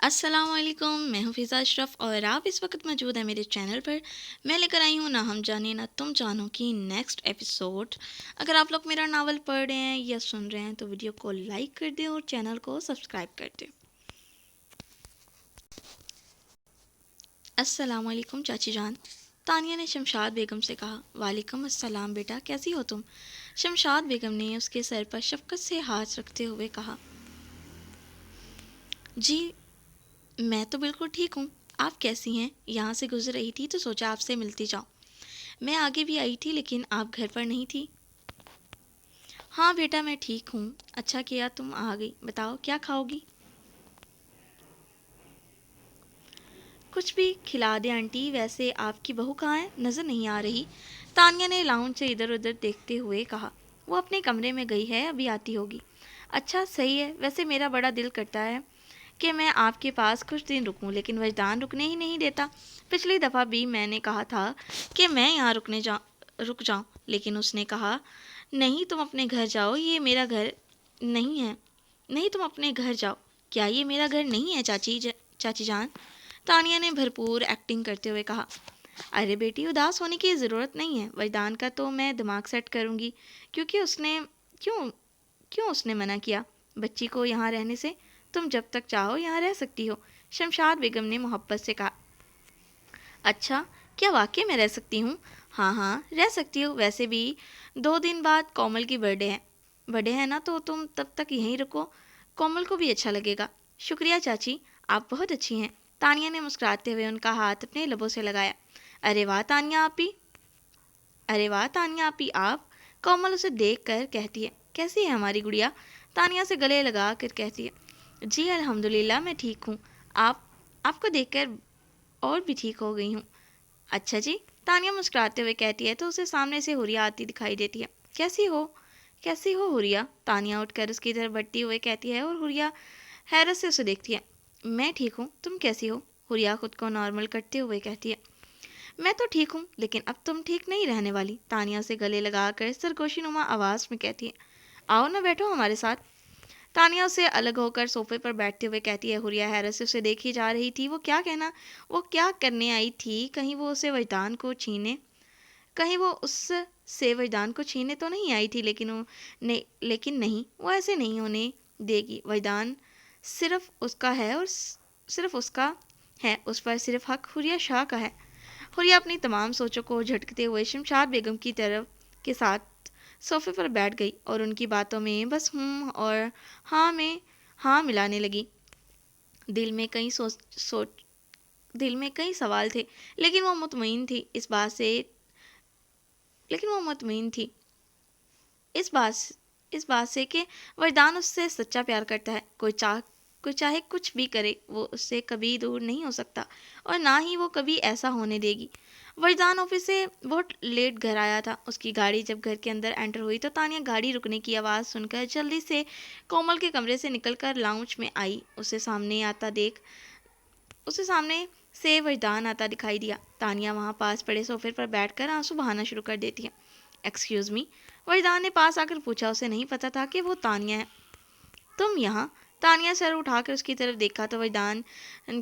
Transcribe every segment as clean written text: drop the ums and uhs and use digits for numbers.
السلام علیکم، میں ہوں فضا اشرف اور آپ اس وقت موجود ہیں میرے چینل پر۔ میں لے کر آئی ہوں نہ ہم جانے نہ تم جانو کی نیکسٹ ایپیسوڈ۔ اگر آپ لوگ میرا ناول پڑھ رہے ہیں یا سن رہے ہیں تو ویڈیو کو لائک کر دیں اور چینل کو سبسکرائب کر دیں۔ السلام علیکم چاچی جان، تانیہ نے شمشاد بیگم سے کہا۔ وعلیکم السلام بیٹا، کیسی ہو تم؟ شمشاد بیگم نے اس کے سر پر شفقت سے ہاتھ رکھتے ہوئے کہا، جی میں تو بالکل ٹھیک ہوں، آپ کیسی ہیں؟ یہاں سے گزر رہی تھی تو سوچا آپ سے ملتی جاؤں۔ میں آگے بھی آئی تھی لیکن آپ گھر پر نہیں تھی۔ ہاں بیٹا میں ٹھیک ہوں، اچھا کیا تم آ گئی، بتاؤ کیا کھاؤ گی؟ کچھ بھی کھلا دے آنٹی، ویسے آپ کی بہو کہاں ہے؟ نظر نہیں آ رہی، تانیہ نے لاؤنج سے ادھر ادھر دیکھتے ہوئے کہا۔ وہ اپنے کمرے میں گئی ہے، ابھی آتی ہوگی۔ اچھا صحیح ہے، ویسے میرا بڑا دل کرتا ہے کہ میں آپ کے پاس کچھ دن رکوں لیکن وجدان رکنے ہی نہیں دیتا۔ پچھلی دفعہ بھی میں نے کہا تھا کہ میں یہاں رک جاؤں لیکن اس نے کہا نہیں تم اپنے گھر جاؤ، یہ میرا گھر نہیں ہے۔ نہیں تم اپنے گھر جاؤ، کیا یہ میرا گھر نہیں ہے چاچی جان؟ تانیہ نے بھرپور ایکٹنگ کرتے ہوئے کہا۔ ارے بیٹی اداس ہونے کی ضرورت نہیں ہے، وجدان کا تو میں دماغ سیٹ کروں گی کیونکہ اس نے کیوں اس نے منع کیا بچی کو یہاں رہنے سے؟ تم جب تک چاہو یہاں رہ سکتی ہو، شمشاد بیگم نے محبت سے کہا۔ اچھا کیا واقعی میں رہ سکتی ہوں؟ ہاں ہاں رہ سکتی ہو، ویسے بھی 2 دن بعد کومل کی برڈے ہے نا، تو تم تب تک یہیں رکو، کومل کو بھی اچھا لگے گا۔ شکریہ چاچی، آپ بہت اچھی ہیں، تانیہ نے مسکراتے ہوئے ان کا ہاتھ اپنے لبوں سے لگایا۔ ارے واہ تانیہ آپی آپ، کومل اسے دیکھ کر کہتی ہے۔ کیسی ہے ہماری گڑیا؟ تانیہ سے گلے لگا کر کہتی ہے۔ جی الحمدللہ میں ٹھیک ہوں، آپ کو دیکھ کر اور بھی ٹھیک ہو گئی ہوں۔ اچھا جی، تانیہ مسکراتے ہوئے کہتی ہے تو اسے سامنے سے حوریہ آتی دکھائی دیتی ہے۔ کیسی ہو حوریہ؟ تانیہ اٹھ کر اس کی طرف بڑھتی ہوئے کہتی ہے اور حوریہ حیرت سے اسے دیکھتی ہے۔ میں ٹھیک ہوں، تم کیسی ہو؟ حوریہ خود کو نارمل کرتے ہوئے کہتی ہے۔ میں تو ٹھیک ہوں لیکن اب تم ٹھیک نہیں رہنے والی، تانیہ سے گلے لگا کر سرگوشی نما آواز میں کہتی ہے۔ آؤ نہ بیٹھو ہمارے ساتھ۔ تانیہ سے الگ ہو کر صوفے پر بیٹھتے ہوئے کہتی ہے۔ حوریہ حیرت سے اسے دیکھی جا رہی تھی، وہ کیا کرنے آئی تھی؟ کہیں وہ اس سے وجدان کو چھینے تو نہیں آئی تھی، لیکن نہیں، وہ ایسے نہیں ہونے دے گی۔ وجدان صرف اس کا ہے اور صرف اس کا ہے، اس پر صرف حق حوریہ شاہ کا ہے۔ حوریہ اپنی تمام سوچوں کو جھٹکتے ہوئے شمشاد بیگم کی طرف کے ساتھ صوفے پر بیٹھ گئی اور ان کی باتوں میں بس ہوں اور ہاں ملانے لگی۔ دل میں کئی سوال تھے لیکن وہ مطمئن تھی اس بات سے کہ وجدان اس سے سچا پیار کرتا ہے۔ کوئی چاہے کچھ بھی کرے، وہ اس سے کبھی دور نہیں ہو سکتا اور نہ ہی وہ کبھی ایسا ہونے دے گی۔ وجدان آفس سے بہت لیٹ گھر آیا تھا۔ اس کی گاڑی جب گھر کے اندر انٹر ہوئی تو تانیہ گاڑی رکنے کی آواز سن کر جلدی سے کومل کے کمرے سے نکل کر لاؤنج میں آئی۔ اسے سامنے سے وجدان آتا دکھائی دیا۔ تانیہ وہاں پاس پڑے صوفے پر بیٹھ کر آنسو بہانا شروع کر دیتی ہے۔ ایکسکیوز می، وجدان نے پاس آ کر پوچھا۔ اسے نہیں پتا تھا کہ وہ تانیہ ہے۔ تم یہاں؟ تانیہ سر اٹھا کر اس کی طرف دیکھا تو وجدان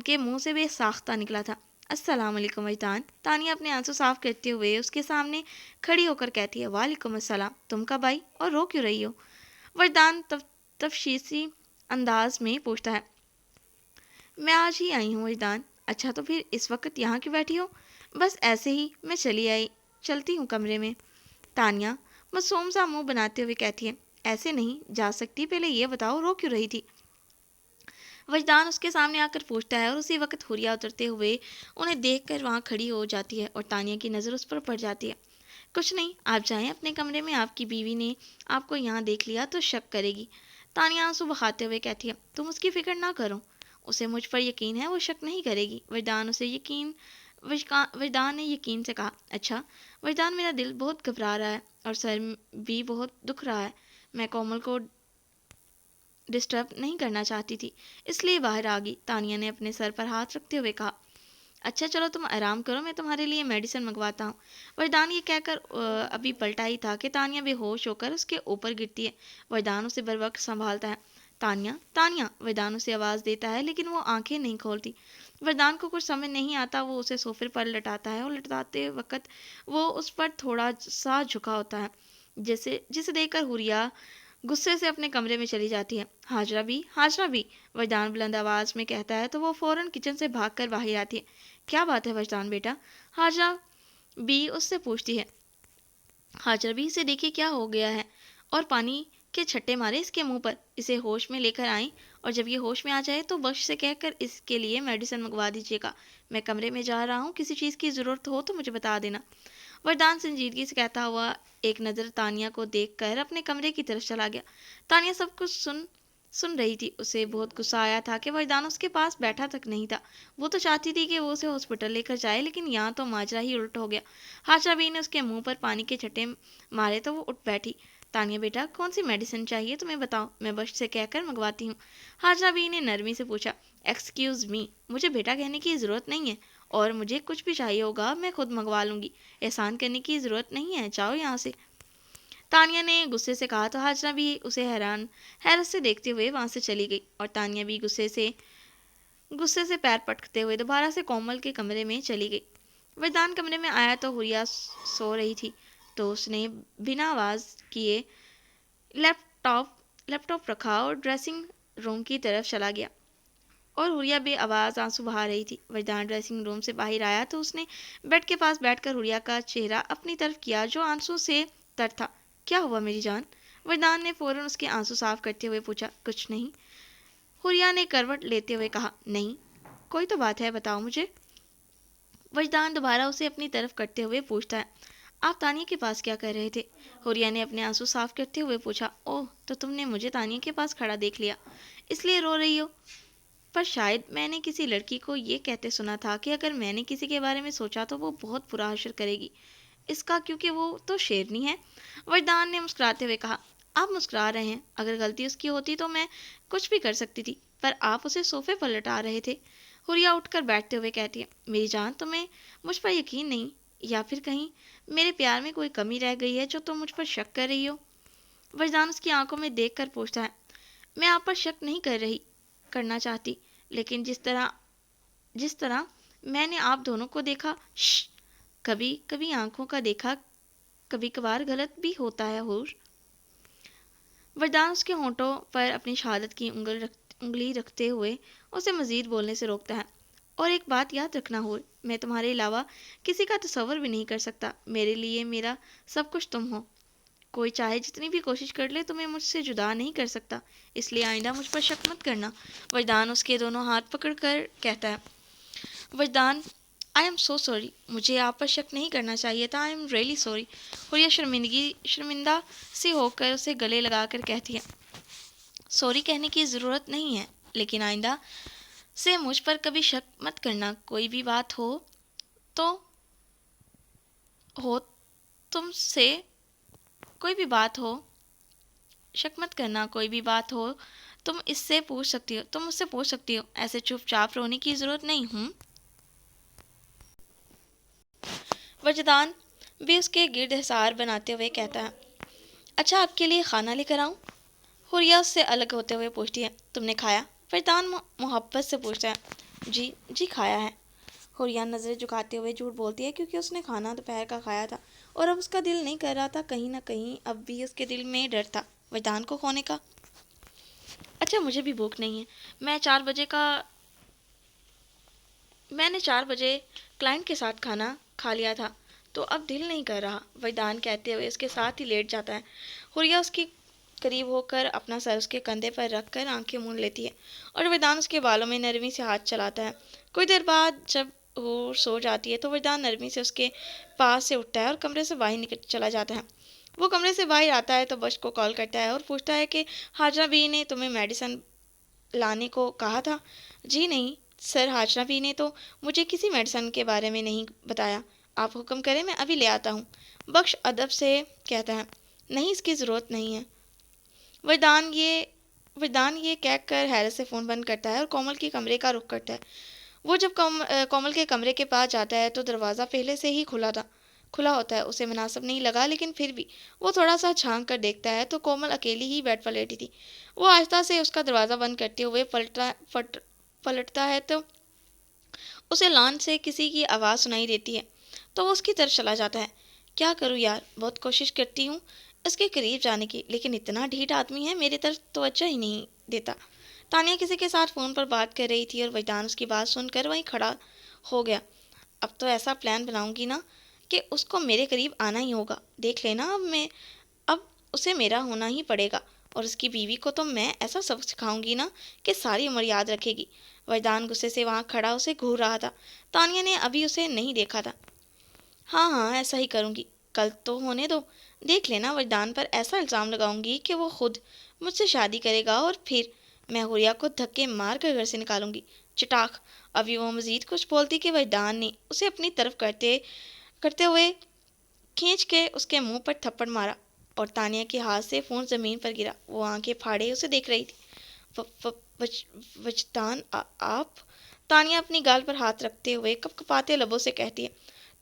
کے منہ سے بے ساختہ نکلا تھا۔ السلام علیکم وجدان، تانیہ اپنے آنسو صاف کرتے ہوئے اس کے سامنے کھڑی ہو کر کہتی ہے۔ وعلیکم السلام، تم کب آئی اور رو کیوں رہی ہو؟ وجدان تفشیشی انداز میں پوچھتا ہے۔ میں آج ہی آئی ہوں وجدان۔ اچھا تو پھر اس وقت یہاں کیوں بیٹھی ہو؟ بس ایسے ہی، میں چلتی ہوں کمرے میں، تانیہ معصوم سا منہ بناتے ہوئے کہتی ہے۔ ایسے نہیں جا سکتی، پہلے یہ بتاؤ رو کیوں رہی تھی؟ وجدان اس کے سامنے آ کر پوچھتا ہے اور اسی وقت حوریہ اترتے ہوئے انہیں دیکھ کر وہاں کھڑی ہو جاتی ہے اور تانیہ کی نظر اس پر پڑ جاتی ہے۔ کچھ نہیں، آپ جائیں اپنے کمرے میں، آپ کی بیوی نے آپ کو یہاں دیکھ لیا تو شک کرے گی، تانیہ آنسو بہاتے ہوئے کہتی ہے۔ تم اس کی فکر نہ کرو، اسے مجھ پر یقین ہے، وہ شک نہیں کرے گی۔ وجدان نے یقین سے کہا۔ اچھا وجدان، میرا دل بہت گھبرا رہا ہے اور سر بھی بہت دکھ رہا ہے، میں کومل کو ڈسٹرب نہیں کرنا چاہتی تھی اس لیے باہر آ گئی، تانیہ نے اپنے سر پر ہاتھ رکھتے ہوئے کہا۔ اچھا چلو تم آرام کرو، میں تمہارے لیے میڈیسن منگواتا ہوں۔ وجدان یہ کہہ کر ابھی پلٹا ہی تھا کہ تانیہ بے ہوش ہو کر اس کے اوپر گرتی ہے۔ وجدان اسے بر وقت سنبھالتا ہے۔ تانیہ تانیہ، وردان اسے آواز دیتا ہے لیکن وہ آنکھیں نہیں کھولتی۔ وردان کو کچھ سمجھ نہیں آتا، وہ اسے صوفے پر لٹاتا ہے اور لٹاتے وقت وہ اس پر تھوڑا سا جھکا ہوتا ہے، جسے دیکھ کر حوریا غصے سے اپنے کمرے میں چلی جاتی ہے۔ ہاجرہ بھی، وجدان بلند آواز میں کہتا ہے تو وہ فوراً کچن سے بھاگ کر باہر آتی ہے۔ کیا بات ہے وجدان بیٹا؟ ہاجرہ بھی اس سے پوچھتی ہے۔ ہاجرہ بھی، اسے دیکھیے کیا ہو گیا ہے، اور پانی کے چھٹے مارے اس کے منہ پر، اسے ہوش میں لے کر آئیں، اور جب یہ ہوش میں آ جائے تو بخش سے کہہ کر اس کے لیے میڈیسن منگوا دیجیے گا۔ میں کمرے میں جا رہا ہوں، کسی چیز کی ضرورت ہو تو مجھے بتا دینا۔ وردان سنجیدگی سے کہتا ہوا ایک نظر تانیہ کو دیکھ کر اپنے کمرے کی طرف چلا گیا۔ تانیہ سب کچھ سن رہی تھی۔ اسے بہت غصہ آیا تھا کہ وردان اس کے پاس بیٹھا تک نہیں تھا۔ وہ تو چاہتی تھی کہ وہ اسے ہاسپٹل لے کر جائے، لیکن یہاں تو ماجرا ہی الٹ ہو گیا۔ ہاجرہ بی نے اس کے منہ پر پانی کے چھٹے مارے تو وہ اٹھ بیٹھی۔ تانیہ بیٹا، کون سی میڈیسن چاہیے تمہیں بتاؤ، میں بخش سے کہہ کر منگواتی ہوں۔ ہاجرہ بی نے نرمی سے پوچھا۔ ایکسکیوز می، مجھے بیٹا کہنے کی ضرورت نہیں ہے، اور مجھے کچھ بھی چاہیے ہوگا میں خود منگوا لوں گی، احسان کرنے کی ضرورت نہیں ہے، جاؤ یہاں سے، تانیہ نے غصے سے کہا تو ہاجرہ بھی اسے حیرت سے دیکھتے ہوئے وہاں سے چلی گئی، اور تانیہ بھی غصے سے پیر پٹکتے ہوئے دوبارہ سے کومل کے کمرے میں چلی گئی۔ وردان کمرے میں آیا تو حوریا سو رہی تھی، تو اس نے بنا آواز کیے لیپ ٹاپ رکھا اور ڈریسنگ روم کی طرف چلا گیا، اور حوریا بے آواز آنسو بہا رہی تھی۔ وردان ڈریسنگ روم سے باہر آیا تو اس نے بیڈ کے پاس بیٹھ کر حوریا کا چہرہ اپنی طرف کیا جو آنسو سے تر تھا۔ کیا ہوا میری جان؟ وردان نے فوراً اس کے آنسو صاف کرتے ہوئے پوچھا۔ کچھ نہیں، حوریا نے کروٹ لیتے ہوئے کہا۔ نہیں، کوئی تو بات ہے، بتاؤ مجھے۔ وجدان دوبارہ اسے اپنی طرف کرتے ہوئے پوچھتا ہے۔ آپ تانیہ کے پاس کیا کر رہے تھے؟ حوریا نے اپنے آنسو صاف کرتے ہوئے پوچھا۔ اوہ، تو تم نے مجھے تانیہ کے پاس کھڑا دیکھ لیا، اس لیے رو رہی ہو؟ پر شاید میں نے کسی لڑکی کو یہ کہتے سنا تھا کہ اگر میں نے کسی کے بارے میں سوچا تو وہ بہت برا حشر کرے گی اس کا، کیونکہ وہ تو شیرنی ہے۔ وردان نے مسکراتے ہوئے کہا۔ آپ مسکرا رہے ہیں، اگر غلطی اس کی ہوتی تو میں کچھ بھی کر سکتی تھی، پر آپ اسے صوفے پر لٹا رہے تھے۔ حوریا اٹھ کر بیٹھتے ہوئے کہتی ہے۔ میری جان، تمہیں مجھ پر یقین نہیں، یا پھر کہیں میرے پیار میں کوئی کمی رہ گئی ہے جو تم مجھ پر شک کر رہی ہو؟ وجدان اس کی آنکھوں میں دیکھ کر پوچھتا ہے۔ میں آپ پر شک نہیں کرنا چاہتی، لیکن جس طرح میں نے آپ دونوں کو دیکھا، کبھی کبھی آنکھوں کا دیکھا کبھی کبھار غلط بھی ہوتا ہے حور۔ وردان اس کے ہونٹوں پر اپنی شہادت کی انگلی رکھتے ہوئے اسے مزید بولنے سے روکتا ہے۔ اور ایک بات یاد رکھنا حور، میں تمہارے علاوہ کسی کا تصور بھی نہیں کر سکتا، میرے لیے میرا سب کچھ تم ہو، کوئی چاہے جتنی بھی کوشش کر لے تمہیں مجھ سے جدا نہیں کر سکتا، اس لیے آئندہ مجھ پر شک مت کرنا۔ وجدان اس کے دونوں ہاتھ پکڑ کر کہتا ہے۔ وجدان، آئی ایم سو سوری، مجھے آپ پر شک نہیں کرنا چاہیے تھا، آئی ایم ریئلی سوری۔ حوریا شرمندہ سی ہو کر اسے گلے لگا کر کہتی ہے۔ سوری کہنے کی ضرورت نہیں ہے، لیکن آئندہ سے مجھ پر کبھی شک مت کرنا، کوئی بھی بات ہو تم سے، کوئی بھی بات ہو، شک مت کرنا، کوئی بھی بات ہو تم مجھ سے پوچھ سکتی ہو، ایسے چپ چاپ رونے کی ضرورت نہیں۔ وجدان بھی اس کے گرد حصار بناتے ہوئے کہتا ہے۔ اچھا، آپ کے لیے کھانا لے کر آؤں؟ حوریا اس سے الگ ہوتے ہوئے پوچھتی ہے۔ تم نے کھایا؟ وجدان محبت سے پوچھتا ہے۔ جی کھایا ہے۔ حوریا نظریں جھکاتے ہوئے جھوٹ بولتی ہے، کیونکہ اس نے کھانا دوپہر کا کھایا تھا اور اب اس کا دل نہیں کر رہا تھا، کہیں نہ کہیں اب بھی اس کے دل میں ڈر تھا وجدان کو کھونے کا۔ اچھا، مجھے بھی بھوک نہیں ہے، میں نے 4 بجے کلائنٹ کے ساتھ کھانا کھا لیا تھا، تو اب دل نہیں کر رہا، وجدان کہتے ہوئے اس کے ساتھ ہی لیٹ جاتا ہے۔ حوریا اس کی قریب ہو کر اپنا سر اس کے کندھے پر رکھ کر آنکھیں مون لیتی ہے، اور وجدان اس کے بالوں میں نرمی سے ہاتھ چلاتا ہے۔ کچھ دیر بعد جب وہ سو جاتی ہے تو وجدان نرمی سے اس کے پاس سے اٹھتا ہے اور کمرے سے باہر چلا جاتا ہے۔ وہ کمرے سے باہر آتا ہے تو بخش کو کال کرتا ہے اور پوچھتا ہے کہ ہاجرہ بی نے تمہیں میڈیسن لانے کو کہا تھا؟ جی نہیں سر، ہاجرہ بی نے تو مجھے کسی میڈیسن کے بارے میں نہیں بتایا، آپ حکم کریں میں ابھی لے آتا ہوں، بخش ادب سے کہتا ہے۔ نہیں، اس کی ضرورت نہیں ہے۔ وجدان یہ کہہ کر حیرت سے فون بند کرتا ہے اور کومل کے کمرے کا رخ کرتا ہے۔ وہ جب کومل کے کمرے کے پاس جاتا ہے تو دروازہ پہلے سے ہی کھلا تھا۔ کھلا ہوتا ہے اسے مناسب نہیں لگا، لیکن پھر بھی وہ تھوڑا سا جھانک کر دیکھتا ہے تو کومل اکیلی ہی بیڈ پر لیٹی تھی۔ وہ آہستہ سے اس کا دروازہ بند کرتے ہوئے پلٹتا ہے تو اسے لان سے کسی کی آواز سنائی دیتی ہے، تو وہ اس کی طرف چلا جاتا ہے۔ کیا کروں یار، بہت کوشش کرتی ہوں اس کے قریب جانے کی، لیکن اتنا ڈھیٹ آدمی ہے، میری طرف توجہ ہی نہیں دیتا۔ تانیہ کسی کے ساتھ فون پر بات کر رہی تھی اور وجدان اس کی بات سن کر وہیں کھڑا ہو گیا۔ اب تو ایسا پلان بناؤں گی نا کہ اس کو میرے قریب آنا ہی ہوگا، دیکھ لینا اب اسے میرا ہونا ہی پڑے گا، اور اس کی بیوی کو تو میں ایسا سبق سکھاؤں گی نا کہ ساری عمر یاد رکھے گی۔ وجدان غصے سے وہاں کھڑا اسے گھور رہا تھا۔ تانیہ نے ابھی اسے نہیں دیکھا تھا۔ ہاں ہاں ایسا ہی کروں گی، کل تو ہونے دو، دیکھ لینا وجدان پر ایسا الزام لگاؤں گی کہ وہ خود مجھ سے شادی کرے گا، اور پھر میں حوریہ کو دھکے مار کر گھر سے نکالوں گی۔ چٹاخ! ابھی وہ مزید کچھ بولتی کہ وجدان نے اسے اپنی طرف کرتے ہوئے کھینچ کے اس کے منہ پر تھپڑ مارا، اور تانیہ کے ہاتھ سے فون زمین پر گرا۔ وہ آنکھیں پھاڑے اسے دیکھ رہی تھی۔ وجدان آپ؟ تانیہ اپنی گال پر ہاتھ رکھتے ہوئے کپ کپاتے لبوں سے کہتی ہے۔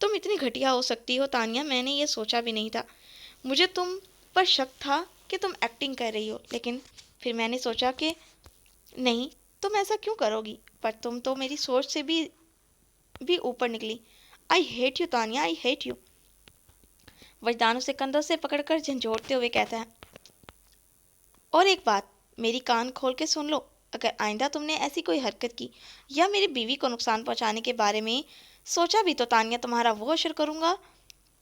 تم اتنی گھٹیا ہو سکتی ہو تانیہ، میں نے یہ سوچا بھی نہیں تھا۔ مجھے تم پر شک تھا کہ تم ایکٹنگ کر رہی ہو، لیکن پھر میں نے سوچا کہ نہیں، تم ایسا کیوں کرو گی؟ پر تم تو میری سوچ سے بھی اوپر نکلی۔ I hate you Tania, I hate you. وجدان اسے کندھوں سے پکڑ کر جھنجھوڑتے ہوئے کہتا ہے۔ اور ایک بات میری کان کھول کے سن لو، اگر آئندہ تم نے ایسی کوئی حرکت کی یا میری بیوی کو نقصان پہنچانے کے بارے میں سوچا بھی تو تانیہ تمہارا وہ اشر کروں گا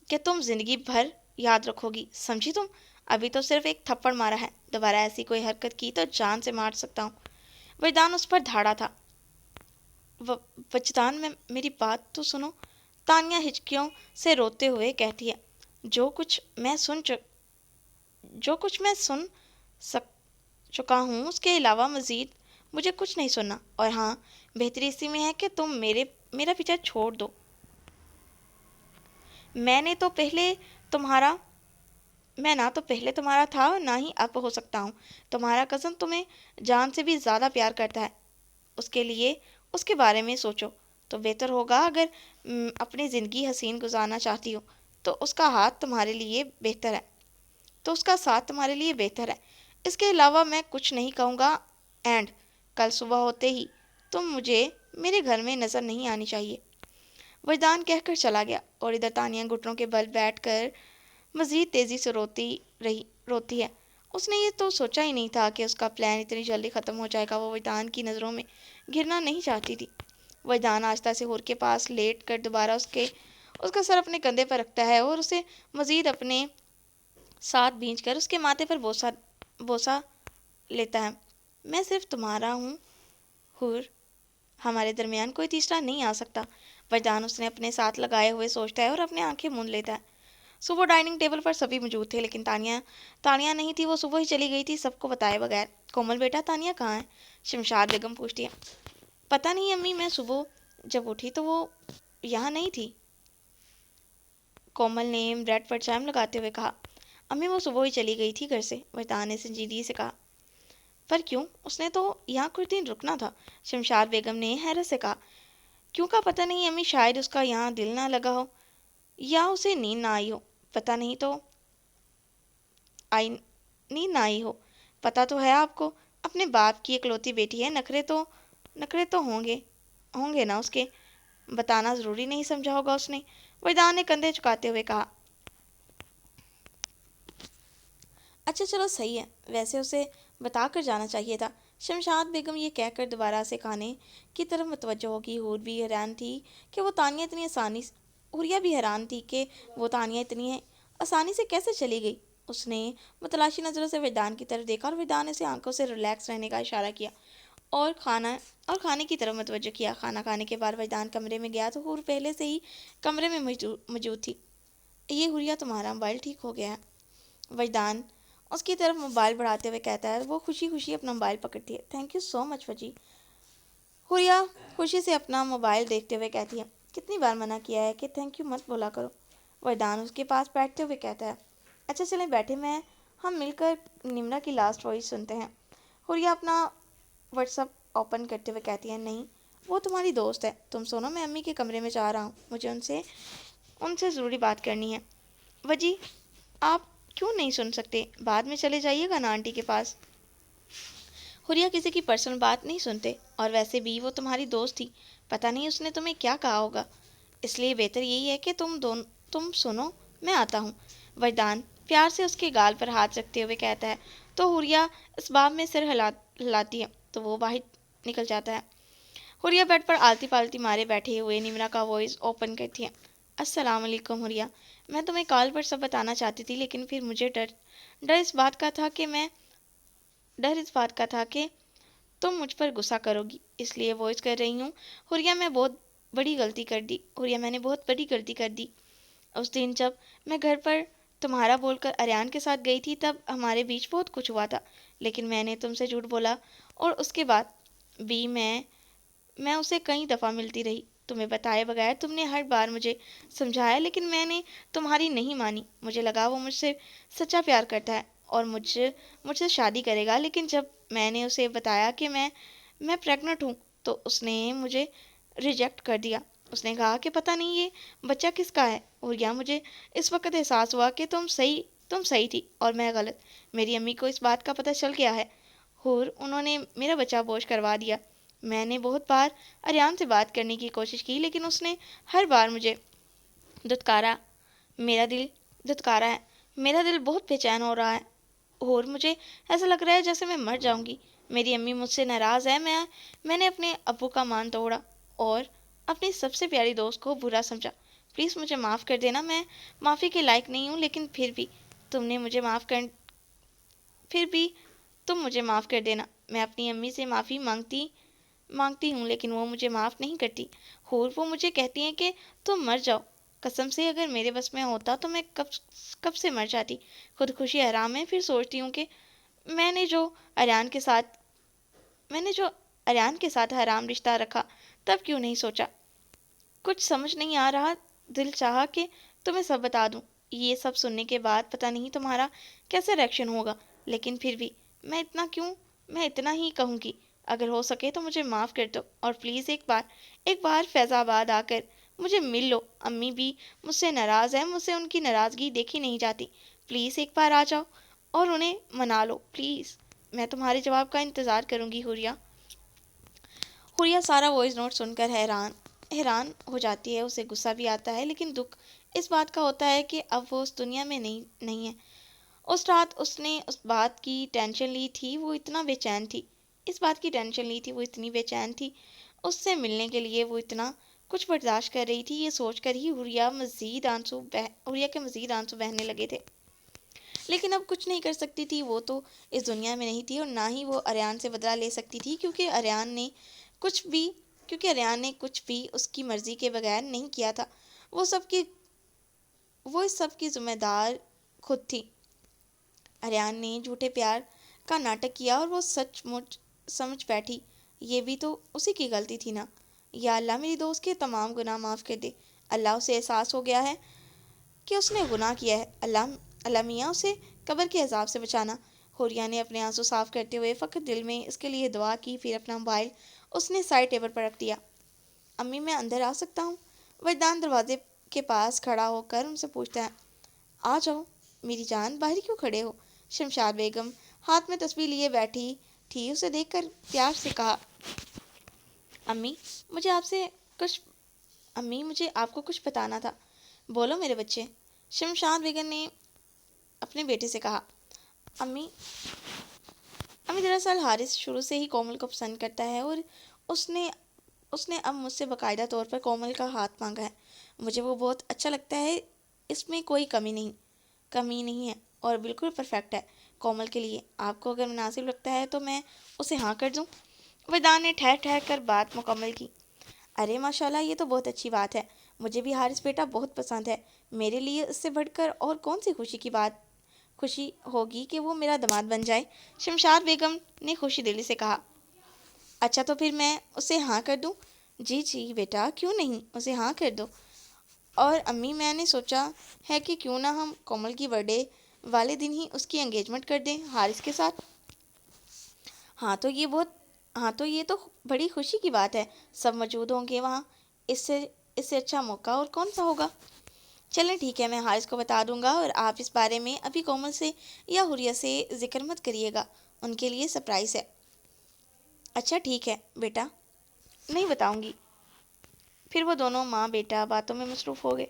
کہ تم زندگی بھر یاد رکھو گی، سمجھی تم؟ ابھی تو صرف ایک تھپڑ مارا ہے، دوبارہ ایسی کوئی حرکت کی تو جان سے مار سکتا ہوں۔ وجدان اس پر دھاڑا تھا۔ وجدان میں میری بات تو سنو، تانیہ ہچکیوں سے روتے ہوئے کہتی ہے۔ جو کچھ میں سن چکا ہوں اس کے علاوہ مزید مجھے کچھ نہیں سننا، اور ہاں، بہتری اسی میں ہے کہ تم میرا پیچھا چھوڑ دو۔ میں نہ تو پہلے تمہارا تھا، نہ ہی اب ہو سکتا ہوں۔ تمہارا کزن تمہیں جان سے بھی زیادہ پیار کرتا ہے، اس کے بارے میں سوچو تو بہتر ہوگا۔ اگر اپنی زندگی حسین گزارنا چاہتی ہو تو اس کا ساتھ تمہارے لیے بہتر ہے۔ اس کے علاوہ میں کچھ نہیں کہوں گا، اینڈ کل صبح ہوتے ہی تم مجھے میرے گھر میں نظر نہیں آنی چاہیے۔ وجدان کہہ کر چلا گیا، اور ادھر تانیہ گھٹنوں کے بل بیٹھ کر مزید تیزی سے روتی ہے۔ اس نے یہ تو سوچا ہی نہیں تھا کہ اس کا پلان اتنی جلدی ختم ہو جائے گا۔ وہ وجدان کی نظروں میں گرنا نہیں چاہتی تھی۔ وجدان آہستہ سے حور کے پاس لیٹ کر دوبارہ اس کا سر اپنے کندھے پر رکھتا ہے اور اسے مزید اپنے ساتھ بھینچ کر اس کے ماتھے پر بوسہ لیتا ہے۔ میں صرف تمہارا ہوں حور، ہمارے درمیان کوئی تیسرا نہیں آ سکتا۔ وجدان اس نے اپنے ساتھ لگائے ہوئے سوچتا ہے اور اپنے آنکھیں موند لیتا ہے۔ صبح ڈائننگ ٹیبل پر سبھی موجود تھے، لیکن تانیہ نہیں تھی۔ وہ صبح ہی چلی گئی تھی سب کو بتائے بغیر۔ کومل بیٹا، تانیہ کہاں ہے؟ شمشاد بیگم پوچھتی ہے۔ پتہ نہیں امی، میں صبح جب اٹھی تو وہ یہاں نہیں تھی، کومل نے بریڈ پر جیم لگاتے ہوئے کہا۔ امی، وہ صبح ہی چلی گئی تھی گھر سے، وجدان نے سنجیدگی سے کہا۔ پر کیوں؟ اس نے تو یہاں کچھ دن رکنا تھا، شمشاد بیگم نے حیرت سے کہا۔ کیوں کا پتہ نہیں امی، شاید اس کا یہاں دل نہ لگا ہو یا اسے نیند نہ آئی ہو۔ پتہ تو ہے آپ کو، اپنے باپ کی اکلوتی بیٹی ہے، نخرے تو ہوں گے نا اس کے، بتانا ضروری نہیں سمجھا ہوگا اس نے۔ وجدان نے کندھے جھکاتے ہوئے کہا۔ اچھا چلو صحیح ہے، ویسے اسے بتا کر جانا چاہیے تھا۔ شمشاد بیگم یہ کہہ کر دوبارہ سے کھانے کی طرف متوجہ ہوگی۔ حوریہ بھی حیران تھی کہ وہ تانیہ اتنی آسانی سے کیسے چلی گئی۔ اس نے متلاشی نظروں سے وجدان کی طرف دیکھا، اور وجدان نے اسے آنکھوں سے ریلیکس رہنے کا اشارہ کیا اور کھانے کی طرف متوجہ کیا۔ کھانا کھانے کے بعد وجدان کمرے میں گیا تو حور پہلے سے ہی کمرے میں موجود تھی۔ یہ حوریہ، تمہارا موبائل ٹھیک ہو گیا ہے؟ وجدان اس کی طرف موبائل بڑھاتے ہوئے کہتا ہے۔ وہ خوشی اپنا موبائل پکڑتی ہے۔ تھینک یو سو مچ وجی، حوریہ خوشی سے اپنا موبائل دیکھتے ہوئے کہتی ہے۔ کتنی بار منع کیا ہے کہ تھینک یو مت بولا کرو؟ وجدان اس کے پاس بیٹھتے ہوئے کہتا ہے۔ اچھا چلیں بیٹھے، ہم مل کر نمرا کی لاسٹ وائس سنتے ہیں۔ حوریہ اپنا واٹس ایپ اوپن کرتے ہوئے کہتی ہے۔ نہیں، وہ تمہاری دوست ہے، تم سنو، میں امی کے کمرے میں جا رہا ہوں، مجھے ان سے ان سے ضروری بات کرنی ہے۔ وجی آپ کیوں نہیں سن سکتے؟ بعد میں چلے جائیے گا نا آنٹی کے پاس۔ حریہ کسی کی پرسنل بات نہیں سنتے، اور ویسے بھی وہ تمہاری دوست تھی، پتہ نہیں اس نے تمہیں کیا کہا ہوگا، اس لیے بہتر یہی ہے کہ تم سنو، میں آتا ہوں۔ وردان پیار سے اس کے گال پر ہاتھ رکھتے ہوئے کہتا ہے، تو حریہ اس باب میں سر ہلاتی ہے تو وہ باہر نکل جاتا ہے۔ حریہ بیڈ پر آلتی پالتی مارے بیٹھے ہوئے نمرا کا وائس اوپن کرتی ہے۔ السلام علیکم حریہ، میں تمہیں کال پر سب بتانا چاہتی تھی، لیکن پھر مجھے ڈر اس بات کا تھا کہ تم مجھ پر غصہ کرو گی، اس لیے وائس کر رہی ہوں۔ حریہ میں نے بہت بڑی غلطی کر دی۔ اس دن جب میں گھر پر تمہارا بول کر اریان کے ساتھ گئی تھی، تب ہمارے بیچ بہت کچھ ہوا تھا، لیکن میں نے تم سے جھوٹ بولا، اور اس کے بعد بھی میں اسے کئی دفعہ ملتی رہی، تمہیں بتائے بغیر۔ تم نے ہر بار مجھے سمجھایا، لیکن میں نے تمہاری نہیں مانی۔ مجھے لگا وہ مجھ سے سچا پیار کرتا ہے اور مجھ سے شادی کرے گا، لیکن جب میں نے اسے بتایا کہ میں پریگننٹ ہوں تو اس نے مجھے ریجیکٹ کر دیا۔ اس نے کہا کہ پتہ نہیں یہ بچہ کس کا ہے۔ اور یا مجھے اس وقت احساس ہوا کہ تم صحیح تھی اور میں غلط۔ میری امی کو اس بات کا پتہ چل گیا ہے اور انہوں نے میرا بچہ بوش کروا دیا۔ میں نے بہت بار اریان سے بات کرنے کی کوشش کی، لیکن اس نے ہر بار مجھے دھتکارا۔ میرا دل بہت بے چین ہو رہا ہے اور مجھے ایسا لگ رہا ہے جیسے میں مر جاؤں گی۔ میری امی مجھ سے ناراض ہے، میں نے اپنے ابو کا مان توڑا اور اپنی سب سے پیاری دوست کو برا سمجھا۔ پلیز مجھے معاف کر دینا، میں معافی کے لائق نہیں ہوں، لیکن پھر بھی تم مجھے معاف کر دینا۔ میں اپنی امی سے معافی مانگتی ہوں، لیکن وہ مجھے معاف نہیں کرتی، اور وہ مجھے کہتی ہیں کہ تم مر جاؤ۔ قسم سے اگر میرے بس میں ہوتا تو میں کب سے مر جاتی۔ خودکشی حرام ہے۔ پھر سوچتی ہوں کہ میں نے جو اریان کے ساتھ حرام رشتہ رکھا، تب کیوں نہیں سوچا۔ کچھ سمجھ نہیں آ رہا، دل چاہا کہ تمہیں سب بتا دوں۔ یہ سب سننے کے بعد پتہ نہیں تمہارا کیسے ریئیکشن ہوگا، لیکن پھر بھی میں اتنا ہی کہوں گی، اگر ہو سکے تو مجھے معاف کر دو، اور پلیز ایک بار فیض آباد آ کر مجھے مل لو۔ امی بھی مجھ سے ناراض ہیں، مجھ سے ان کی ناراضگی دیکھی نہیں جاتی۔ پلیز ایک بار آ جاؤ اور انہیں منا لو، پلیز۔ میں تمہارے جواب کا انتظار کروں گی حریہ۔ حریہ سارا وائس نوٹ سن کر حیران ہو جاتی ہے۔ اسے غصہ بھی آتا ہے، لیکن دکھ اس بات کا ہوتا ہے کہ اب وہ اس دنیا میں نہیں ہے۔ اس رات اس نے اس بات کی ٹینشن لی تھی، وہ اتنی بے چین تھی، اس سے ملنے کے لیے وہ اتنا کچھ برداشت کر رہی تھی۔ یہ سوچ کر ہی حریہ کے مزید آنسو بہنے لگے تھے، لیکن اب کچھ نہیں کر سکتی تھی۔ وہ تو اس دنیا میں نہیں تھی، اور نہ ہی وہ اریان سے بدلہ لے سکتی تھی، کیونکہ اریان نے کچھ بھی اس کی مرضی کے بغیر نہیں کیا تھا۔ وہ اس سب کی ذمہ دار خود تھی۔ اریان نے جھوٹے پیار کا ناٹک کیا اور وہ سچ مچ سمجھ بیٹھی، یہ بھی تو اسی کی غلطی تھی نا۔ یا اللہ میری دوست کے تمام گناہ معاف کر دے۔ اللہ اسے احساس ہو گیا ہے کہ اس نے گناہ کیا ہے۔ اللہ میاں اسے قبر کے عذاب سے بچانا۔ حریہ نے اپنے آنسو صاف کرتے ہوئے فقط دل میں اس کے لیے دعا کی، پھر اپنا موبائل اس نے سائڈ ٹیبل پر رکھ دیا۔ امی میں اندر آ سکتا ہوں؟ وردان دروازے کے پاس کھڑا ہو کر ان سے پوچھتا ہے۔ آ جاؤ میری جان، باہر کیوں کھڑے ہو؟ شمشاد بیگم ہاتھ میں تسبیح لیے بیٹھی تھی، اسے دیکھ کر پیار سے کہا، امی مجھے آپ کو کچھ بتانا تھا۔ بولو میرے بچے۔ شمشاد بیگم نے اپنے بیٹے سے کہا، امی دراصل حارث شروع سے ہی کومل کو پسند کرتا ہے، اور اس نے اب مجھ سے باقاعدہ طور پر کومل کا ہاتھ مانگا ہے۔ مجھے وہ بہت اچھا لگتا ہے، اس میں کوئی کمی نہیں ہے اور بالکل پرفیکٹ ہے کومل کے لیے۔ آپ کو اگر مناسب لگتا ہے تو میں اسے ہاں کر دوں۔ وردان نے ٹھہر کر بات مکمل کی۔ ارے ماشاءاللہ، یہ تو بہت اچھی بات ہے۔ مجھے بھی حارث بیٹا بہت پسند ہے۔ میرے لیے اس سے بڑھ کر اور کون سی خوشی ہوگی کہ وہ میرا داماد بن جائے۔ شمشاد بیگم نے خوشی دلی سے کہا، اچھا تو پھر میں اسے ہاں کر دوں؟ جی بیٹا، کیوں نہیں، اسے ہاں کر دو۔ اور امی میں نے سوچا ہے کہ کیوں نہ ہم کومل کی برتھ ڈے والے دن ہی اس کی انگیجمنٹ کر دیں حارث کے ساتھ۔ ہاں تو یہ تو بڑی خوشی کی بات ہے، سب موجود ہوں گے وہاں، اس سے اچھا موقع اور کون سا ہوگا۔ چلیں ٹھیک ہے، میں حارث کو بتا دوں گا اور آپ اس بارے میں ابھی کومل سے یا حوریہ سے ذکر مت کریے گا، ان کے لیے سرپرائز ہے۔ اچھا ٹھیک ہے بیٹا، نہیں بتاؤں گی۔ پھر وہ دونوں ماں بیٹا باتوں میں مصروف ہو گئے۔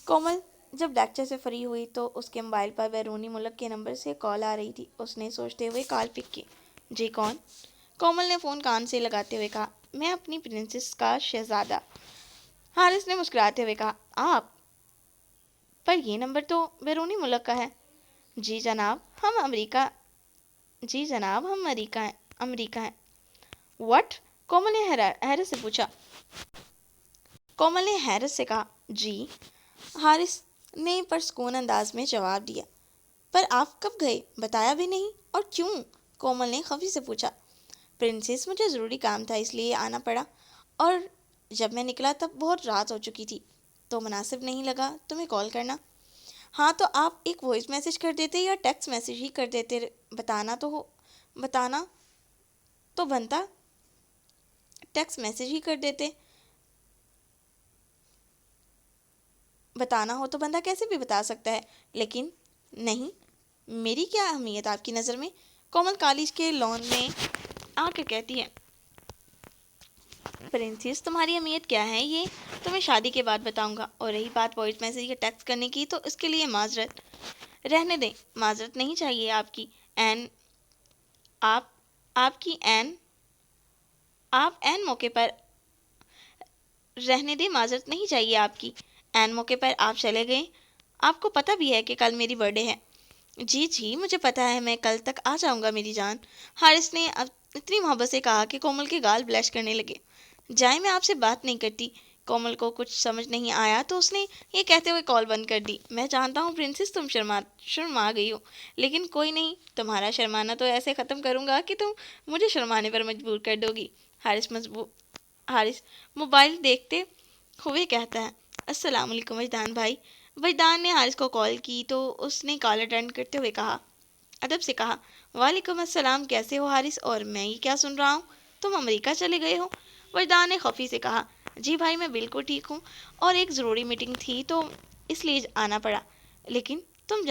کومل جب لیکچر سے فری ہوئی تو اس کے موبائل پر بیرونی ملک کے نمبر سے کال آ رہی تھی۔ اس نے سوچتے ہوئے کال پک کی۔ جی کون؟ کومل نے فون کان سے لگاتے ہوئے کہا، میں اپنی پرنسس کا شہزادہ۔ حارث نے مسکراتے ہوئے کہا، آپ؟ پر یہ نمبر تو بیرونی ملک کا ہے۔ جی جناب ہم امریکہ ہیں۔ واٹ؟ کومل نے حیرت سے پوچھا۔ کومل نے حیرت سے کہا، جی۔ حارث نے پرسکون انداز میں جواب دیا، پر آپ کب گئے؟ بتایا بھی نہیں۔ اور کیوں؟ کومل نے خفی سے پوچھا۔ پرنسس مجھے ضروری کام تھا اس لیے آنا پڑا، اور جب میں نکلا تب بہت رات ہو چکی تھی، تو مناسب نہیں لگا تمہیں کال کرنا۔ ہاں تو آپ ایک وائس میسج کر دیتے یا ٹیکسٹ میسج ہی کر دیتے، بتانا تو بنتا، ٹیکسٹ میسج ہی کر دیتے، بتانا ہو تو بندہ کیسے بھی بتا سکتا ہے، لیکن نہیں۔ میری کیا اہمیت آپ کی نظر میں؟ کومل کالج کے لان میں آ کے کہتی ہے۔ پرنسس تمہاری اہمیت کیا ہے یہ تمہیں شادی کے بعد بتاؤں گا، اور رہی بات وائس میسج یا ٹیکسٹ کرنے کی تو اس کے لیے معذرت۔ رہنے دیں، معذرت نہیں چاہیے آپ کی عین موقع پر رہنے دیں، معذرت نہیں چاہیے آپ کی عین موقع پر آپ چلے گئے۔ آپ کو پتہ بھی ہے کہ کل میری برتھ ڈے ہے۔ جی مجھے پتہ ہے، میں کل تک آ جاؤں گا میری جان۔ حارث نے اتنی محبت سے کہا کہ کومل کے گال بلش کرنے لگے۔ جائیں، میں آپ سے بات نہیں کرتی۔ کومل کو کچھ سمجھ نہیں آیا تو اس نے یہ کہتے ہوئے کال بند کر دی۔ میں جانتا ہوں پرنسس تم شرما گئی ہو، لیکن کوئی نہیں، تمہارا شرمانا تو ایسے ختم کروں گا کہ تم مجھے شرمانے پر مجبور کر دو گی۔ حارث موبائل دیکھتے ہوئے کہتا ہے، السلام علیکم وجدان بھائی۔ وجدان نے حارث کو کال کی تو اس نے کال اٹینڈ کرتے ہوئے ادب سے کہا، وعلیکم السلام، کیسے ہو حارث؟ اور میں یہ کیا سن رہا ہوں، تم امریکہ چلے گئے ہو؟ وجدان نے خفی سے کہا، جی بھائی میں بالکل ٹھیک ہوں، اور ایک ضروری میٹنگ تھی تو اس لیے آنا پڑا، لیکن تم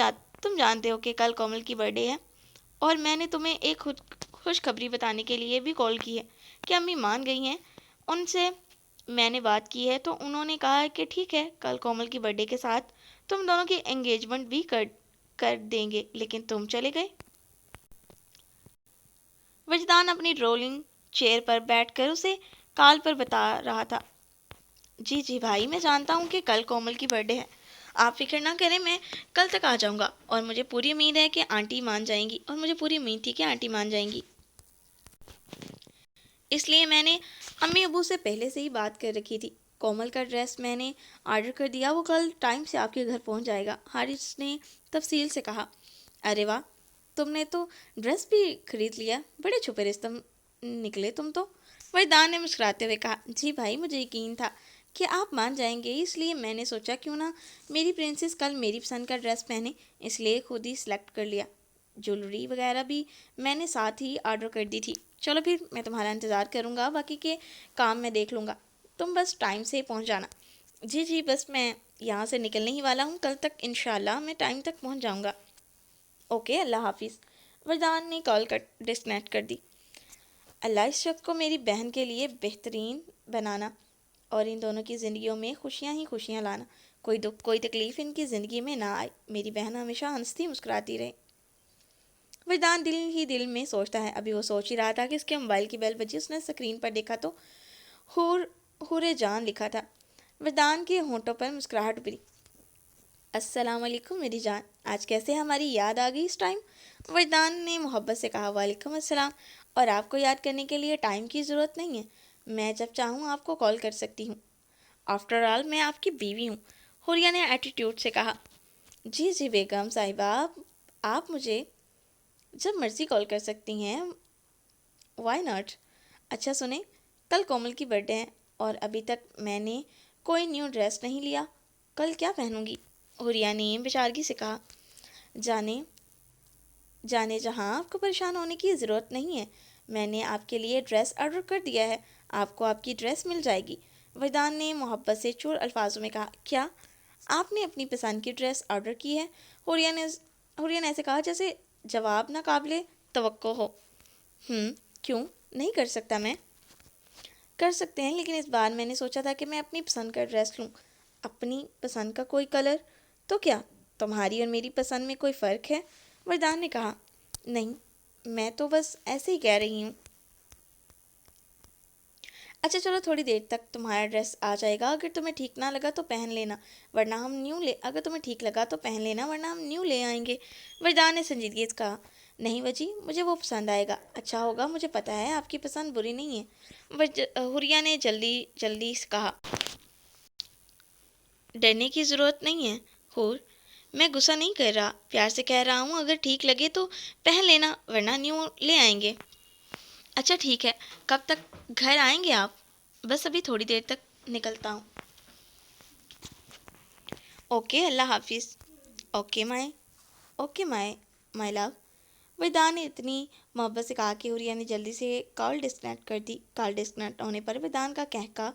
جانتے ہو کہ کل کومل کی برتھ ڈے ہے، اور میں نے تمہیں ایک خوشخبری بتانے کے لیے بھی کال کی ہے کہ امی مان گئی ہیں۔ ان سے میں نے بات کی ہے تو انہوں نے کہا ہے کہ ٹھیک ہے، کل کومل کی برتھ ڈے کے ساتھ تم دونوں کی انگیجمنٹ بھی کر دیں گے، لیکن تم چلے گئے۔ وجدان اپنی رولنگ چیئر پر بیٹھ کر اسے کال پر بتا رہا تھا، جی بھائی میں جانتا ہوں کہ کل کومل کی برتھ ڈے ہے، آپ فکر نہ کریں، میں کل تک آ جاؤں گا، اور مجھے پوری امید ہے کہ آنٹی مان جائیں گی، اور مجھے پوری امید تھی کہ آنٹی مان جائیں گی، اس لیے میں نے امی ابو سے پہلے سے ہی بات کر رکھی تھی۔ کومل کا ڈریس میں نے آرڈر کر دیا، وہ کل ٹائم سے آپ کے گھر پہنچ جائے گا۔ حارث نے تفصیل سے کہا، ارے واہ، تم نے تو ڈریس بھی خرید لیا، بڑے چھپے رستم نکلے تم تو۔ وجدان نے مسکراتے ہوئے کہا، جی بھائی مجھے یقین تھا کہ آپ مان جائیں گے، اس لیے میں نے سوچا کیوں نہ میری پرنسس کل میری پسند کا ڈریس پہنے، اس لیے خود ہی سلیکٹ کر لیا۔ جولری وغیرہ بھی میں نے ساتھ ہی آرڈر کر دی تھی۔ چلو پھر میں تمہارا انتظار کروں گا، باقی کے کام میں دیکھ لوں گا، تم بس ٹائم سے پہنچ جانا۔ جی بس میں یہاں سے نکلنے ہی والا ہوں، کل تک انشاءاللہ میں ٹائم تک پہنچ جاؤں گا۔ اوکے، اللہ حافظ۔ وجدان نے کال ڈسکنیکٹ کر دی۔ اللہ اس شخص کو میری بہن کے لیے بہترین بنانا، اور ان دونوں کی زندگیوں میں خوشیاں ہی خوشیاں لانا، کوئی دکھ کوئی تکلیف ان کی زندگی میں نہ آئے، میری بہن ہمیشہ ہنستی مسکراتی رہے۔ وجدان دل ہی دل میں سوچتا ہے۔ ابھی وہ سوچ ہی رہا تھا کہ اس کے موبائل کی بیل بجی، اس نے اسکرین پر دیکھا تو حور جان لکھا تھا۔ وجدان کے ہونٹوں پر مسکراہٹ ابھری۔ السلام علیکم میری جان، آج کیسے ہماری یاد آ گئی اس ٹائم؟ وجدان نے محبت سے کہا، وعلیکم السلام، اور آپ کو یاد کرنے کے لیے ٹائم کی ضرورت نہیں ہے، میں جب چاہوں آپ کو کال کر سکتی ہوں، آفٹر آل میں آپ کی بیوی ہوں، حوریہ نے ایٹیٹیوڈ سے کہا۔ جی بیگم صاحبہ، آپ مجھے جب مرضی کال کر سکتی ہیں، وائی ناٹ۔ اچھا سنیں، کل کومل کی برتھ ڈے ہے، اور ابھی تک میں نے کوئی نیو ڈریس نہیں لیا، کل کیا پہنوں گی؟ حوریہ نے بیچارگی سے کہا، جانے جہاں آپ کو پریشان ہونے کی ضرورت نہیں ہے، میں نے آپ کے لیے ڈریس آرڈر کر دیا ہے، آپ کو آپ کی ڈریس مل جائے گی۔ وجدان نے محبت سے چور الفاظوں میں کہا، کیا آپ نے اپنی پسند کی ڈریس آرڈر کی ہے؟ حوریہ نے ایسے کہا جیسے جواب نہ قابل توقع ہو۔ کیوں نہیں کر سکتا میں؟ کر سکتے ہیں، لیکن اس بار میں نے سوچا تھا کہ میں اپنی پسند کا ڈریس لوں۔ اپنی پسند کا کوئی کلر؟ تو کیا تمہاری اور میری پسند میں کوئی فرق ہے؟ وردان نے کہا۔ نہیں، میں تو بس ایسے ہی کہہ رہی ہوں۔ اچھا چلو، تھوڑی دیر تک تمہارا ڈریس آ جائے گا، اگر تمہیں ٹھیک نہ لگا تو پہن لینا ورنہ ہم نیو لے آئیں گے۔ وردان نے سنجیدگی سے کہا۔ نہیں وجی، مجھے وہ پسند آئے گا، اچھا ہوگا، مجھے پتہ ہے آپ کی پسند بری نہیں ہے۔ حوریہ نے جلدی سے کہا۔ ڈرنے کی ضرورت نہیں ہے حور، میں غصہ نہیں کر رہا، پیار سے کہہ رہا ہوں، اگر ٹھیک لگے تو پہن لینا ورنہ نیو لے آئیں گے۔ اچھا ٹھیک ہے، کب تک گھر آئیں گے آپ؟ بس ابھی تھوڑی دیر تک نکلتا ہوں۔ اوکے، اللہ حافظ۔ اوکے مائی لو۔ وردان نے اتنی محبت سے کہا کہ حوریہ نے جلدی سے کال ڈسکنیکٹ کر دی۔ کال ڈسکنیکٹ ہونے پر وردان کا کہکا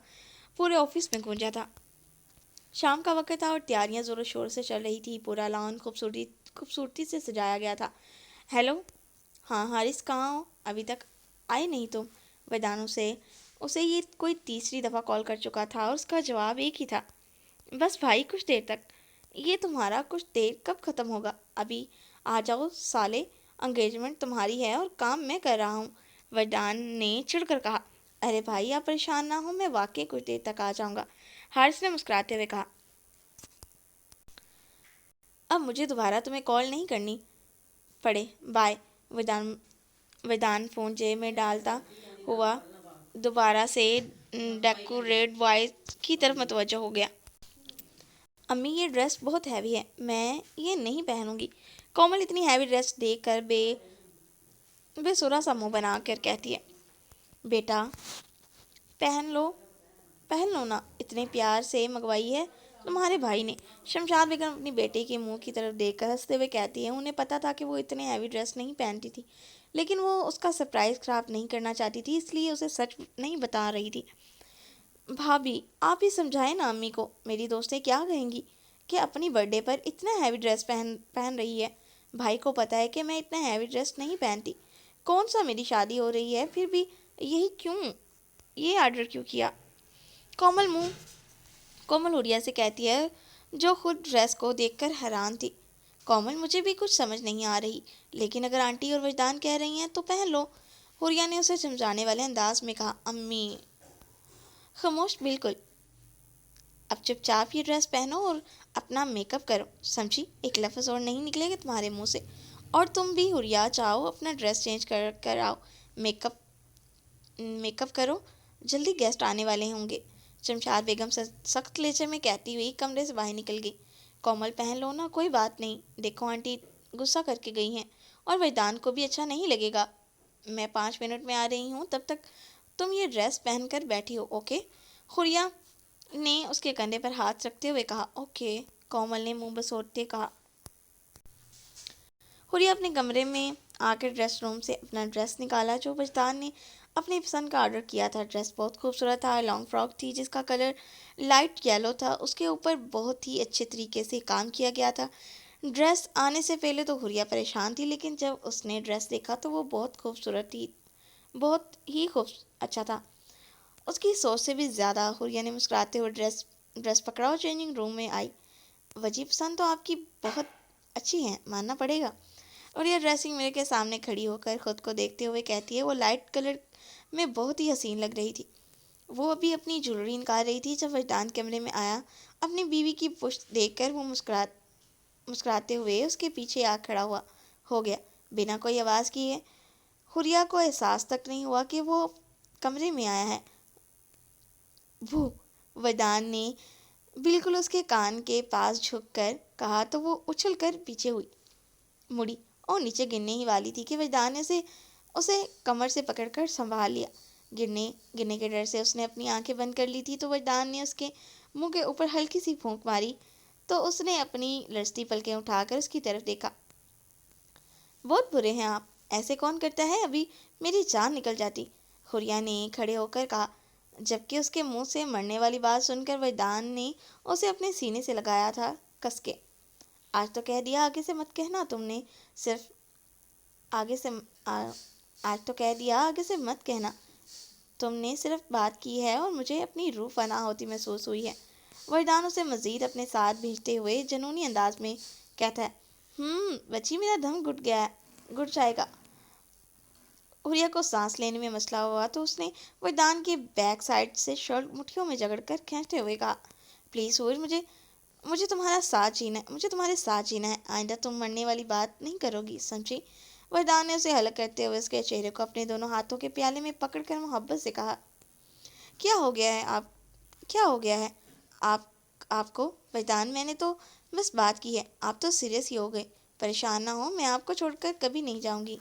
پورے آفس میں گونجا تھا۔ شام کا وقت تھا اور تیاریاں زور و شور سے چل رہی تھی۔ پورا لان خوبصورتی سے سجایا گیا تھا۔ ہیلو، ہاں حارث، کہاں ہو؟ ابھی تک آئے نہیں تم؟ وردان اسے یہ کوئی تیسری دفعہ کال کر چکا تھا اور اس کا جواب ایک ہی تھا، بس بھائی کچھ دیر تک۔ یہ تمہارا کچھ دیر کب ختم ہوگا؟ ابھی آ جاؤ سالے، انگیجمنٹ تمہاری ہے اور کام میں کر رہا ہوں، وردان نے چڑھ کر کہا۔ ارے بھائی آپ پریشان نہ ہو، میں واقعی کچھ دیر تک آ جاؤں گا، حارث نے مسکراتے ہوئے کہا۔ اب مجھے دوبارہ تمہیں کال نہیں کرنی پڑے، بائے۔ وردان فون جیب میں ڈالتا ہوا دوبارہ سے ڈیکوریٹ وائز کی طرف متوجہ ہو گیا۔ امی یہ ڈریس بہت ہیوی ہے، میں یہ نہیں پہنوں گی۔ کومل اتنی ہیوی ڈریس دیکھ کر بے سرا سا منہ بنا کر کہتی ہے۔ بیٹا پہن لو نا، اتنے پیار سے منگوائی ہے تمہارے بھائی نے۔ شمشاد بیگم اپنی بیٹے کے منہ کی طرف دیکھ کر ہنستے ہوئے کہتی ہے۔ انہیں پتہ تھا کہ وہ اتنے ہیوی ڈریس نہیں پہنتی تھی، لیکن وہ اس کا سرپرائز خراب نہیں کرنا چاہتی تھی، اس لیے اسے سچ نہیں بتا رہی تھی۔ بھابھی آپ ہی سمجھائیں نا امی کو، میری دوستیں کیا کہیں گی کہ اپنی برتھ ڈے پر اتنا ہیوی ڈریس پہن رہی ہے۔ بھائی کو پتہ ہے کہ میں اتنا ہیوی ڈریس نہیں پہنتی، کون سا میری شادی ہو رہی ہے، پھر بھی یہ آرڈر کیوں کیا؟ کومل حوریہ سے کہتی ہے جو خود ڈریس کو دیکھ کر حیران تھی۔ کومل مجھے بھی کچھ سمجھ نہیں آ رہی، لیکن اگر آنٹی اور وجدان کہہ رہی ہیں تو پہن لو، حوریہ نے اسے سمجھانے والے انداز میں کہا۔ امی خاموش، بالکل، اب چپ چاپ یہ ڈریس پہنو اور اپنا میک اپ کرو، سمجھی؟ ایک لفظ اور نہیں نکلے گا تمہارے منہ سے۔ اور تم بھی حوریہ، جاؤ اپنا ڈریس چینج کر آؤ، میک اپ کرو، جلدی گیسٹ آنے والے ہوں گے، شمشاد بیگم سخت لہجے میں کہتی ہوئی کمرے سے باہر نکل گئی۔ کومل پہن لو نا، کوئی بات نہیں، دیکھو آنٹی غصہ کر کے گئی ہیں اور وردان کو بھی اچھا نہیں لگے گا۔ میں 5 منٹ میں آ رہی ہوں، تب تک تم یہ ڈریس پہن کر بیٹھی ہو، اوکے؟ حوریہ نے اس کے کندھے پر ہاتھ رکھتے ہوئے کہا۔ اوکے، کومل نے منہ بسوڑتے کہا۔ حوریہ اپنے کمرے میں آ کر ڈریس روم سے اپنا ڈریس نکالا جو وجدان نے اپنی پسند کا آرڈر کیا تھا۔ ڈریس بہت خوبصورت تھا، لانگ فراک تھی جس کا کلر لائٹ یلو تھا، اس کے اوپر بہت ہی اچھے طریقے سے کام کیا گیا تھا۔ ڈریس آنے سے پہلے تو حوریہ پریشان تھی، لیکن جب اس نے ڈریس دیکھا تو وہ بہت ہی اچھا تھا، اس کی سوچ سے بھی زیادہ۔ حوریہ نے مسکراتے ہوئے ڈریس پکڑا اور چینجنگ روم میں آئی۔ وجہ پسند تو آپ کی بہت اچھی ہیں، ماننا پڑے گا، اور یہ ڈریسنگ میرر کے سامنے کھڑی ہو کر خود کو دیکھتے ہوئے کہتی ہے۔ وہ لائٹ کلر میں بہت ہی حسین لگ رہی تھی۔ وہ ابھی اپنی جویلری نکال رہی تھی جب وجدان کمرے میں آیا۔ اپنی بیوی کی پشت دیکھ کر وہ مسکراتے ہوئے اس کے پیچھے آ کھڑا ہو گیا بنا کوئی آواز کیے۔ حوریہ کو احساس تک نہیں ہوا کہ وہ کمرے میں آیا ہے۔ وہ وجدان نے بالکل اس کے کان کے پاس جھک کر کہا تو وہ اچھل کر پیچھے مڑی اور نیچے گرنے ہی والی تھی کہ وجدان نے اسے کمر سے پکڑ کر سنبھال لیا۔ گرنے کے ڈر سے اس نے اپنی آنکھیں بند کر لی تھی تو وجدان نے اس کے منہ کے اوپر ہلکی سی پھونک ماری تو اس نے اپنی لرزتی پلکیں اٹھا کر اس کی طرف دیکھا۔ بہت برے ہیں آپ، ایسے کون کرتا ہے، ابھی میری جان نکل جاتی، حوریہ نے کھڑے ہو کر کہا۔ جبکہ اس کے منہ سے مرنے والی بات سن کر وجدان نے اسے اپنے سینے سے لگایا تھا کس کے۔ آج تو کہہ دیا، آگے سے مت کہنا تم نے صرف آگے سے آج تو کہہ دیا، آگے سے مت کہنا تم نے صرف بات کی ہے اور مجھے اپنی روح فنا ہوتی محسوس ہوئی ہے۔ وجدان اسے مزید اپنے ساتھ بھیجتے ہوئے جنونی انداز میں کہتا ہے، بچی میرا دم گھٹ جائے گا۔ حریہ کو سانس لینے میں مسئلہ ہوا تو اس نے وجدان کے بیک سائڈ سے شرٹ مٹھیوں میں جکڑ کر کھینچتے ہوئے کہا، پلیز سورج، مجھے تمہارے ساتھ جینا ہے، آئندہ تم مرنے والی بات نہیں کرو گی، سمجھی؟ وجدان نے اسے ہلک کرتے ہوئے اس کے چہرے کو اپنے دونوں ہاتھوں کے پیالے میں پکڑ کر محبت سے کہا، کیا ہو گیا ہے آپ کو وجدان؟ میں نے تو بس بات کی ہے، آپ تو سیریس ہی ہو گئے۔ پریشان نہ ہو، میں آپ کو چھوڑ کر کبھی نہیں جاؤں گی۔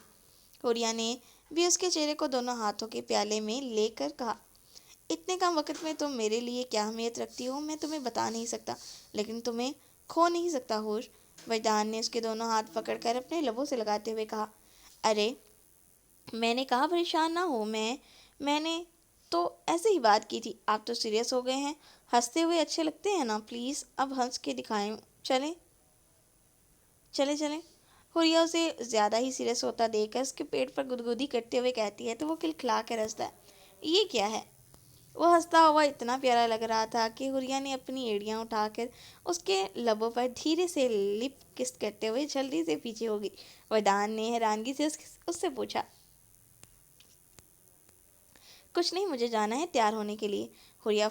حوریہ نے بھی اس کے چہرے کو دونوں ہاتھوں کے پیالے میں لے کر کہا، اتنے کم وقت میں تم میرے لیے کیا اہمیت رکھتی ہو میں تمہیں بتا نہیں سکتا، لیکن تمہیں کھو نہیں سکتا ہور۔ وجدان نے اس کے دونوں ہاتھ پکڑ کر اپنے لبوں سے لگاتے ہوئے کہا، ارے میں نے کہا پریشان نہ ہو، میں نے تو ایسے ہی بات کی تھی، آپ تو سیریس ہو گئے ہیں۔ ہنستے ہوئے اچھے لگتے ہیں نا، پلیز اب ہنس کے دکھائیں، چلیں۔ حریہ اسے زیادہ ہی سیریس ہوتا دیکھ کر اس کے پیٹ پر گدگدی کرتے ہوئے کہتی ہے تو وہ کھلکھلا کر ہنستا ہے، یہ کیا ہے؟ وہ ہنستا ہوا اتنا پیارا لگ رہا تھا کہ حریہ نے اپنی ایڑیاں اٹھا کر اس کے لبوں پر دھیرے سے لپ کس کرتے ہوئے جلدی سے پیچھے ہو گئی۔ وجدان نے حیرانگی سے اس سے پوچھا، کچھ نہیں، مجھے جانا ہے تیار ہونے کے لیے۔ حریہ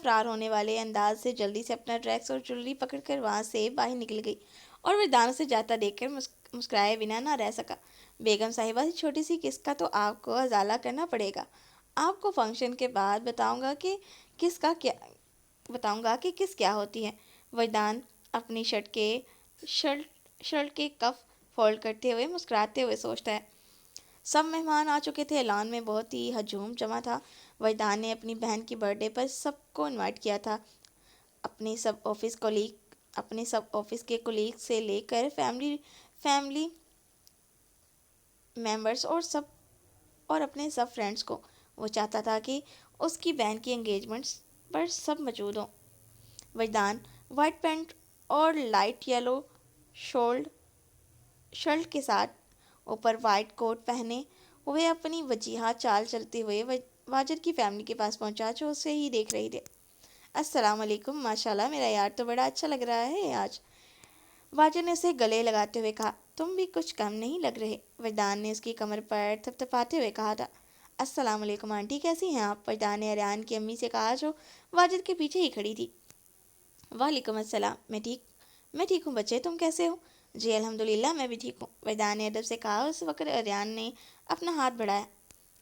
فرار ہونے والے انداز سے جلدی سے اپنا ڈریس اور جویلری پکڑ کر وہاں سے باہر نکل گئی اور وجدان اسے جاتا دیکھ کر مسکرائے بنا نہ رہ سکا۔ بیگم صاحبہ، چھوٹی سی کس کا تو آپ کو ازالہ کرنا پڑے گا، آپ کو فنکشن کے بعد بتاؤں گا کہ کس کیا ہوتی ہے۔ وجدان اپنی شرٹ کے کف فولڈ کرتے ہوئے مسکراتے ہوئے سوچتا ہے۔ سب مہمان آ چکے تھے، لان میں بہت ہی ہجوم جمع تھا۔ وجدان نے اپنی بہن کی برتھ ڈے پر سب کو انوائٹ کیا تھا، اپنے سب آفس کے کولیگ سے لے کر فیملی ممبرز اور اپنے سب فرینڈز کو۔ وہ چاہتا تھا کہ اس کی بہن کی انگیجمنٹس پر سب موجود ہوں۔ وجدان وائٹ پینٹ اور لائٹ یلو شرٹ کے ساتھ اوپر وائٹ کوٹ پہنے ہوئے اپنی وجیہہ چال چلتے ہوئے واجد کی فیملی کے پاس پہنچا جو اسے ہی دیکھ رہی تھے۔ السلام علیکم، ماشاءاللہ میرا یار تو بڑا اچھا لگ رہا ہے آج، واجد نے اسے گلے لگاتے ہوئے کہا۔ تم بھی کچھ کم نہیں لگ رہے، وجدان نے اس کی کمر پر تھپتھپاتے ہوئے کہا تھا۔ السلام علیکم آنٹی، کیسی ہیں آپ؟ وجدان نے ریان کی امی سے کہا جو واجد کے پیچھے ہی کھڑی تھی۔ وعلیکم السلام، میں ٹھیک ہوں بچے، تم کیسے ہو؟ جی الحمدللہ میں بھی ٹھیک ہوں، وجدان نے ادب سے کہا۔ اس وقت ریان نے اپنا ہاتھ بڑھایا۔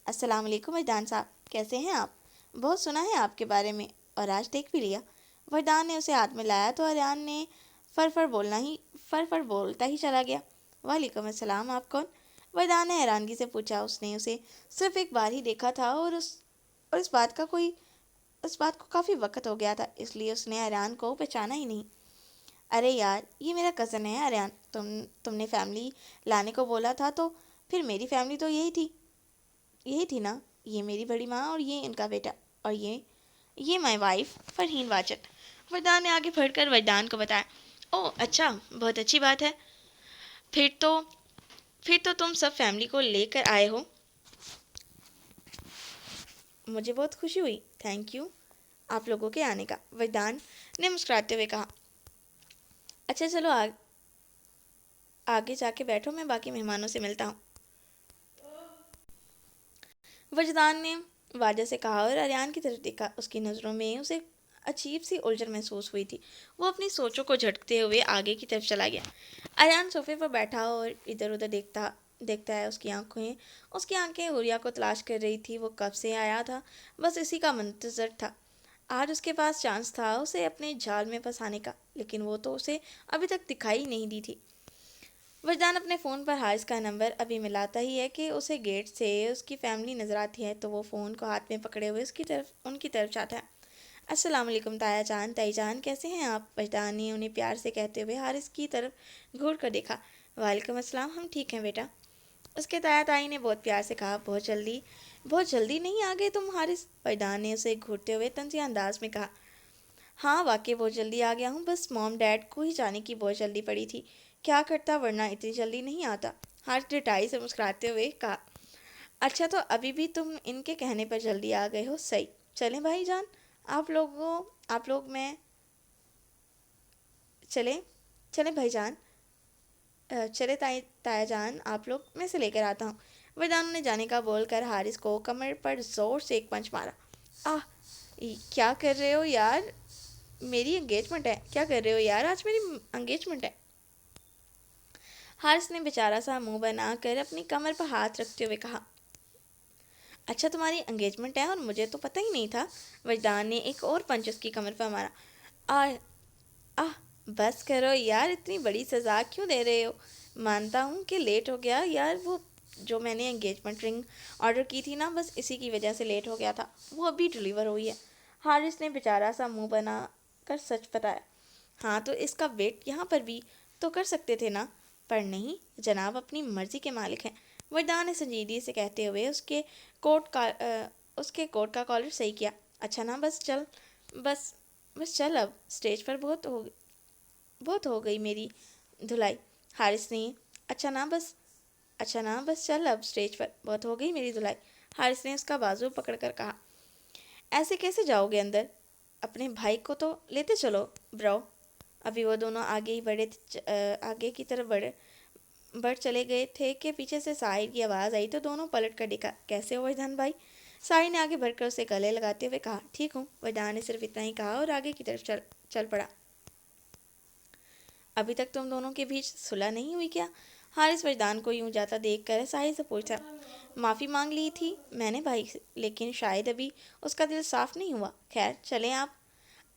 السلام علیکم وجدان صاحب، کیسے ہیں آپ؟ بہت سنا ہے آپ کے بارے میں اور آج دیکھ بھی لیا۔ وجدان نے اسے ہاتھ میں لایا تو ریان نے فر بولتا ہی چلا گیا۔ وعلیکم السلام، آپ کون؟ وجدان نے حیرانگی سے پوچھا۔ اس نے اسے صرف ایک بار ہی دیکھا تھا اور اس بات کو کافی وقت ہو گیا تھا، اس لیے اس نے ریان کو پہچانا ہی نہیں۔ ارے یار، یہ میرا کزن ہے ریان، تم نے فیملی لانے کو بولا تھا تو پھر میری فیملی تو یہی تھی نا، یہ میری بڑی ماں اور یہ ان کا بیٹا، اور یہ مائی وائف فرحین واجد۔ وجدان نے آگے بڑھ کر وجدان کو بتایا۔ اوہ اچھا، بہت اچھی بات ہے، پھر تو تم سب فیملی کو لے کر آئے ہو، مجھے بہت خوشی ہوئی، تھینک یو آپ لوگوں کے آنے کا، وجدان نے مسکراتے ہوئے کہا۔ اچھا چلو آگے جا کے بیٹھو، میں باقی مہمانوں سے ملتا ہوں، وجدان نے واجد سے کہا اور ریان کی طرف دیکھا۔ اس کی نظروں میں اسے عجیب سی الجھن محسوس ہوئی تھی۔ وہ اپنی سوچوں کو جھٹکتے ہوئے آگے کی طرف چلا گیا۔ ریان صوفے پر بیٹھا اور ادھر ادھر دیکھتا ہے۔ اس کی آنکھیں حریہ کو تلاش کر رہی تھی، وہ کب سے آیا تھا، بس اسی کا منتظر تھا۔ آج اس کے پاس چانس تھا اسے اپنے جال میں پھنسانے کا، لیکن وہ تو اسے ابھی تک دکھائی نہیں دی تھی۔ وجدان اپنے فون پر حارث کا نمبر ابھی ملاتا ہی ہے کہ اسے گیٹ سے اس کی فیملی نظر آتی ہے تو وہ فون کو ہاتھ میں پکڑے ہوئے ان کی طرف جاتا ہے۔ السلام علیکم تایا جان، تائی جان، کیسے ہیں آپ؟ وجدان نے انہیں پیار سے کہتے ہوئے حارث کی طرف گھور کر دیکھا۔ وعلیکم السلام، ہم ٹھیک ہیں بیٹا، اس کے تایا تائی نے بہت پیار سے کہا۔ بہت جلدی بہت جلدی نہیں آ گئے تم حارث؟ وجدان نے اسے گھورتے ہوئے طنزیہ انداز میں کہا۔ ہاں واقعی بہت جلدی آ گیا ہوں، بس موم ڈیڈ کو ہی جانے کی بہت جلدی پڑی تھی، کیا کرتا ورنہ اتنی جلدی نہیں آتا، حارث ڈٹائی سے مسکراتے ہوئے کہا۔ اچھا تو ابھی بھی تم ان کے کہنے پر جلدی آ گئے ہو، صحیح، چلیں بھائی جان، آپ لوگ میں چلیں چلیں بھائی جان، چلے تایا جان، آپ لوگ میں سے لے کر آتا ہوں۔ وردانوں نے جانے کا بول کر حارث کو کمر پر زور سے ایک پنچ مارا۔ آہ، کیا کر رہے ہو یار، میری انگیجمنٹ ہے، کیا کر رہے ہو یار، آج میری انگیجمنٹ ہے۔ حارث نے بیچارہ سا منہ بنا کر اپنی کمر پر ہاتھ رکھتے ہوئے کہا۔ اچھا تمہاری انگیجمنٹ ہے اور مجھے تو پتہ ہی نہیں تھا۔ وجدان نے ایک اور پنچ اس کی کمر پر مارا۔ آہ بس کرو یار، اتنی بڑی سزا کیوں دے رہے ہو؟ مانتا ہوں کہ لیٹ ہو گیا یار، وہ جو میں نے انگیجمنٹ رنگ آرڈر کی تھی نا، بس اسی کی وجہ سے لیٹ ہو گیا تھا، وہ ابھی ڈیلیور ہوئی ہے۔ حارث نے بیچارہ سا منہ بنا کر سچ بتایا۔ ہاں تو اس کا ویٹ یہاں پر بھی تو کر سکتے تھے نا؟ پر نہیں جناب، اپنی مرضی کے مالک ہیں، وردان نے سنجیدگی سے کہتے ہوئے اس کے کوٹ کا کالر صحیح کیا۔ اچھا نا بس چل اب، اسٹیج پر بہت ہو گئی میری دھلائی۔ حارث نے اچھا نا بس چل اب، اسٹیج پر بہت ہو گئی میری دھلائی۔ حارث نے اس کا بازو پکڑ کر کہا۔ ایسے کیسے جاؤ گے اندر؟ اپنے بھائی کو تو لیتے چلو برو۔ ابھی وہ دونوں آگے کی طرف بڑھ چلے گئے تھے کہ پیچھے سے ساحر کی آواز آئی تو دونوں پلٹ کر دیکھا۔ کیسے ہو وجدان بھائی؟ ساحر نے آگے بڑھ کر اسے گلے لگاتے ہوئے کہا۔ ٹھیک ہوں، وجدان نے صرف اتنا ہی کہا اور آگے کی طرف چل پڑا۔ ابھی تک تم دونوں کے بیچ صلح نہیں ہوئی کیا؟ حارث وجدان کو یوں جاتا دیکھ کر ساحر سے پوچھا۔ معافی مانگ لی تھی میں نے بھائی سے، لیکن شاید ابھی اس کا دل صاف نہیں ہوا۔ خیر چلیں،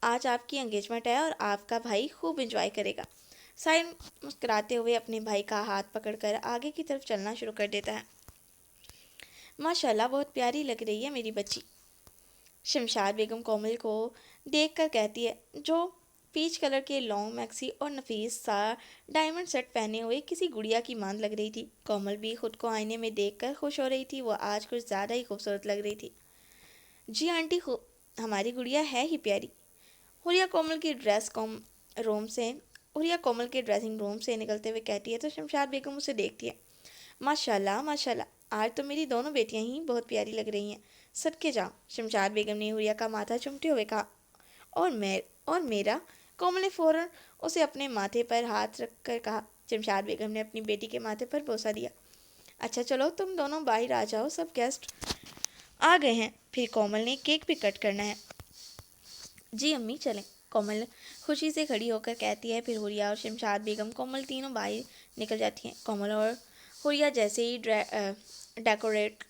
آج آپ کی انگیجمنٹ ہے اور آپ کا بھائی خوب انجوائے کرے گا۔ ساحر مسکراتے ہوئے اپنے بھائی کا ہاتھ پکڑ کر آگے کی طرف چلنا شروع کر دیتا ہے۔ ماشاءاللہ بہت پیاری لگ رہی ہے میری بچی، شمشاد بیگم کومل کو دیکھ کر کہتی ہے، جو پیچ کلر کے لانگ میکسی اور نفیس سا ڈائمنڈ سیٹ پہنے ہوئے کسی گڑیا کی ماند لگ رہی تھی۔ کومل بھی خود کو آئینے میں دیکھ کر خوش ہو رہی تھی، وہ آج کچھ زیادہ ہی خوبصورت لگ رہی تھی۔ جی آنٹی، ہماری گڑیا ہے ہی پیاری۔ حوریہ کومل کے ڈریسنگ روم سے نکلتے ہوئے کہتی ہے تو شمشاد بیگم اسے دیکھتی ہے۔ ماشاءاللہ ماشاءاللہ، آج تو میری دونوں بیٹیاں ہی بہت پیاری لگ رہی ہیں، صدقے جاؤ، شمشاد بیگم نے حوریہ کا ماتھا چومتے ہوئے کہا۔ اور میرا، کومل نے فوراً اسے اپنے ماتھے پر ہاتھ رکھ کر کہا۔ شمشاد بیگم نے اپنی بیٹی کے ماتھے پر بوسہ دیا۔ اچھا چلو تم دونوں باہر آ جاؤ، سب گیسٹ آ گئے ہیں، پھر کومل نے کیک بھی کٹ کرنا ہے۔ جی امی چلیں، کومل خوشی سے کھڑی ہو کر کہتی ہے۔ پھر حوریہ اور شمشاد بیگم کومل تینوں باہر نکل جاتی ہیں۔ کومل اور حوریہ جیسے ہی ڈیکوریٹ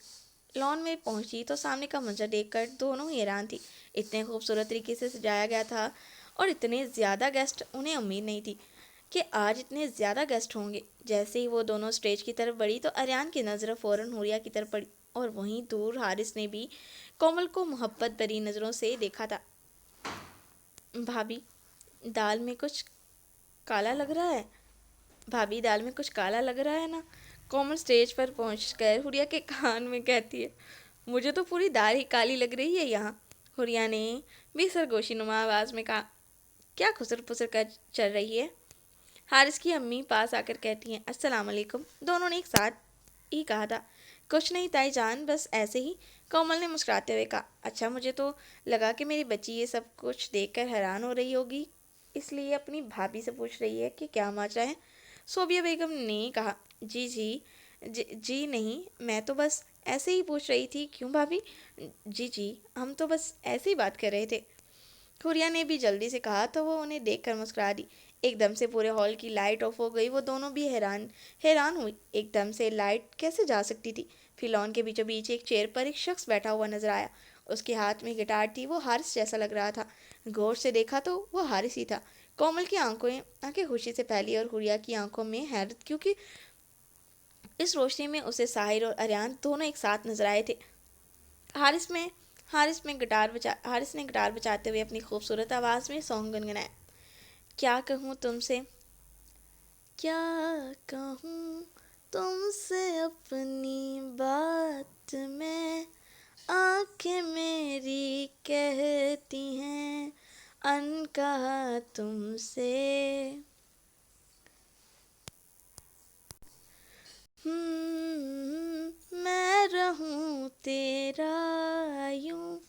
لان میں پہنچی تو سامنے کا منظر دیکھ کر دونوں ہی حیران تھی۔ اتنے خوبصورت طریقے سے سجایا گیا تھا اور اتنے زیادہ گیسٹ، انہیں امید نہیں تھی کہ آج اتنے زیادہ گیسٹ ہوں گے۔ جیسے ہی وہ دونوں اسٹیج کی طرف بڑھی تو آریان کی نظر فوراً حوریہ کی طرف پڑی اور وہیں دور حارث نے بھی کومل کو محبت بھری نظروں سے دیکھا تھا۔ بھابھی دال میں کچھ کالا لگ رہا ہے نا؟ کومل اسٹیج پر پہنچ کر حوریہ کے کان میں کہتی ہے۔ مجھے تو پوری دال ہی کالی لگ رہی ہے یہاں، حوریہ نے بھی سرگوشی نما آواز میں کہا۔ کیا خسر پسر کر چل رہی ہے؟ حارث کی امی پاس آ کر کہتی ہیں۔ السلام علیکم، دونوں نے ایک ساتھ ہی کہا تھا۔ کچھ نہیں تائی جان، بس ایسے ہی، کومل نے مسکراتے ہوئے کہا۔ اچھا، مجھے تو لگا کہ میری بچی یہ سب کچھ دیکھ کر حیران ہو رہی ہوگی، اس لیے اپنی بھابھی سے پوچھ رہی ہے کہ کیا ماجرا ہے۔ صوبیہ بیگم نے کہا۔ جی نہیں، میں تو بس ایسے ہی پوچھ رہی تھی۔ کیوں بھابھی؟ جی ہم تو بس ایسے ہی بات کر رہے تھے، حوریہ نے بھی جلدی سے کہا تو وہ انہیں دیکھ کر مسکرا دی۔ ایک دم سے پورے ہال کی لائٹ آف ہو گئی، وہ دونوں بھی حیران ہوئی، ایک دم سے لائٹ کیسے جا سکتی تھی۔ پھر لان کے بیچوں بیچ ایک چیئر پر ایک شخص بیٹھا ہوا نظر آیا، اس کے ہاتھ میں گٹار تھی، وہ حارث جیسا لگ رہا تھا۔ غور سے دیکھا تو وہ حارث ہی تھا۔ کومل کی آنکھیں خوشی سے پھیلی اور حوریہ کی آنکھوں میں حیرت، کیونکہ اس روشنی میں اسے ساحر اور آریان دونوں ایک ساتھ نظر آئے تھے۔ حارث نے گٹار بجاتے ہوئے اپنی خوبصورت آواز میں سانگ گنگنایا۔ کیا کہوں تم سے اپنی بات میں، آنکھیں میری کہتی ہیں کہا تم سے، میں رہوں تیرا یوں،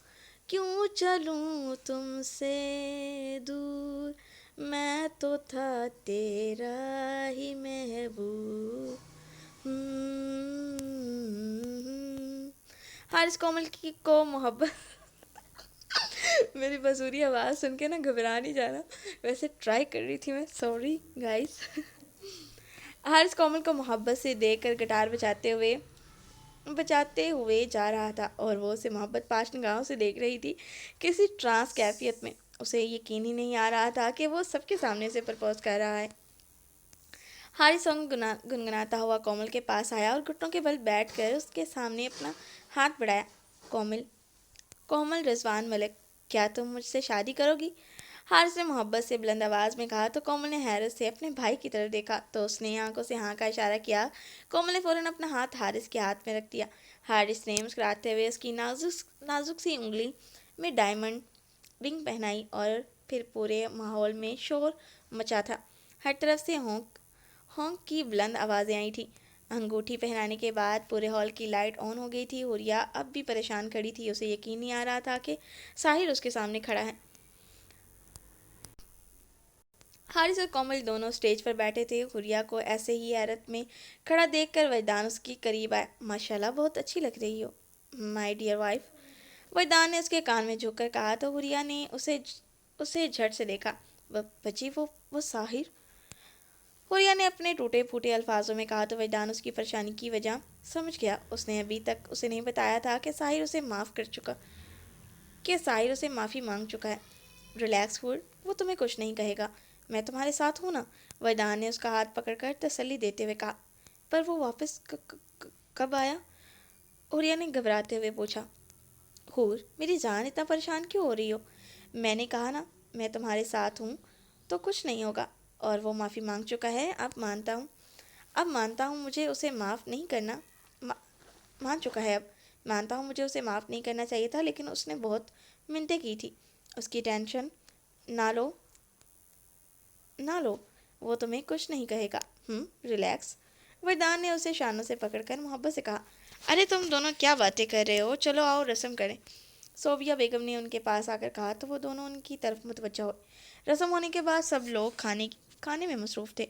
کیوں چلوں تم سے دور، میں تو تھا تیرا ہی محبوب۔ حارث کومل کی کو محبت میری بسوری آواز سن کے نا گھبرا نہیں جانا، ویسے ٹرائی کر رہی تھی میں، سوری گائز۔ حارث کومل کو محبت سے دیکھ کر گٹار بجاتے ہوئے جا رہا تھا اور وہ اسے محبت پاش نگاہوں سے دیکھ رہی تھی، کسی ٹرانس کیفیت میں۔ اسے یقین ہی نہیں آ رہا تھا کہ وہ سب کے سامنے سے پرپوز کر رہا ہے۔ حارث سانگ گنگناتا ہوا کومل کے پاس آیا اور گھٹنوں کے بل بیٹھ کر اس کے سامنے اپنا ہاتھ بڑھایا۔ کومل رضوان ملک، کیا تم مجھ سے شادی کرو گی؟ حارث نے محبت سے بلند آواز میں کہا تو کومل نے حیرت سے اپنے بھائی کی طرف دیکھا تو اس نے آنکھوں سے ہاں کا اشارہ کیا۔ کومل نے فوراً اپنا ہاتھ حارث کے ہاتھ میں رکھ دیا۔ حارث نے مسکراتے ہوئے اس کی نازک سی انگلی میں ڈائمنڈ رنگ پہنائی اور پھر پورے ماحول میں شور مچا تھا۔ ہر طرف سے ہونک کی بلند آوازیں آئی تھیں۔ انگوٹھی پہنانے کے بعد پورے ہال کی لائٹ آن ہو گئی تھی۔ حوریہ اب بھی پریشان کھڑی تھی، اسے یقین نہیں آ رہا تھا کہ ساحر اس کے سامنے کھڑا ہے۔ حارث اور کومل دونوں اسٹیج پر بیٹھے تھے۔ حوریہ کو ایسے ہی حیرت میں کھڑا دیکھ کر وجدان اس کی قریب آیا۔ ماشاءاللہ بہت اچھی لگ رہی ہو مائی ڈیئر وائف، وجدان نے اس کے کان میں جھک کر کہا تو حوریہ نے اسے جھٹ سے دیکھا۔ بچی وہ ساحر، حوریہ نے اپنے ٹوٹے پھوٹے الفاظوں میں کہا تو وجدان اس کی پریشانی کی وجہ سمجھ گیا۔ اس نے ابھی تک اسے نہیں بتایا تھا کہ ساحر اسے معافی مانگ چکا ہے۔ ریلیکس حور، وہ تمہیں کچھ نہیں کہے گا، میں تمہارے ساتھ ہوں نا، وجدان نے اس کا ہاتھ پکڑ کر تسلی دیتے ہوئے کہا۔ پر وہ واپس کب آیا؟ حوریہ نے گھبراتے ہوئے پوچھا۔ حور میری جان، اتنا پریشان کیوں ہو رہی ہو؟ میں نے کہا نا میں تمہارے ساتھ ہوں تو کچھ نہیں ہوگا، اور وہ معافی مانگ چکا ہے، اب مانتا ہوں مجھے اسے معاف نہیں کرنا مان چکا ہے، اب مانتا ہوں مجھے اسے معاف نہیں کرنا چاہیے تھا، لیکن اس نے بہت منتیں کی تھی۔ اس کی ٹینشن نہ لو، وہ تمہیں کچھ نہیں کہے گا، ریلیکس، وجدان نے اسے شانوں سے پکڑ کر محبت سے کہا۔ ارے تم دونوں کیا باتیں کر رہے ہو، چلو آؤ رسم کریں، صوبیہ بیگم نے ان کے پاس آ کر کہا تو وہ دونوں ان کی طرف متوجہ ہوئے۔ رسم ہونے کے بعد سب لوگ کھانے میں مصروف تھے۔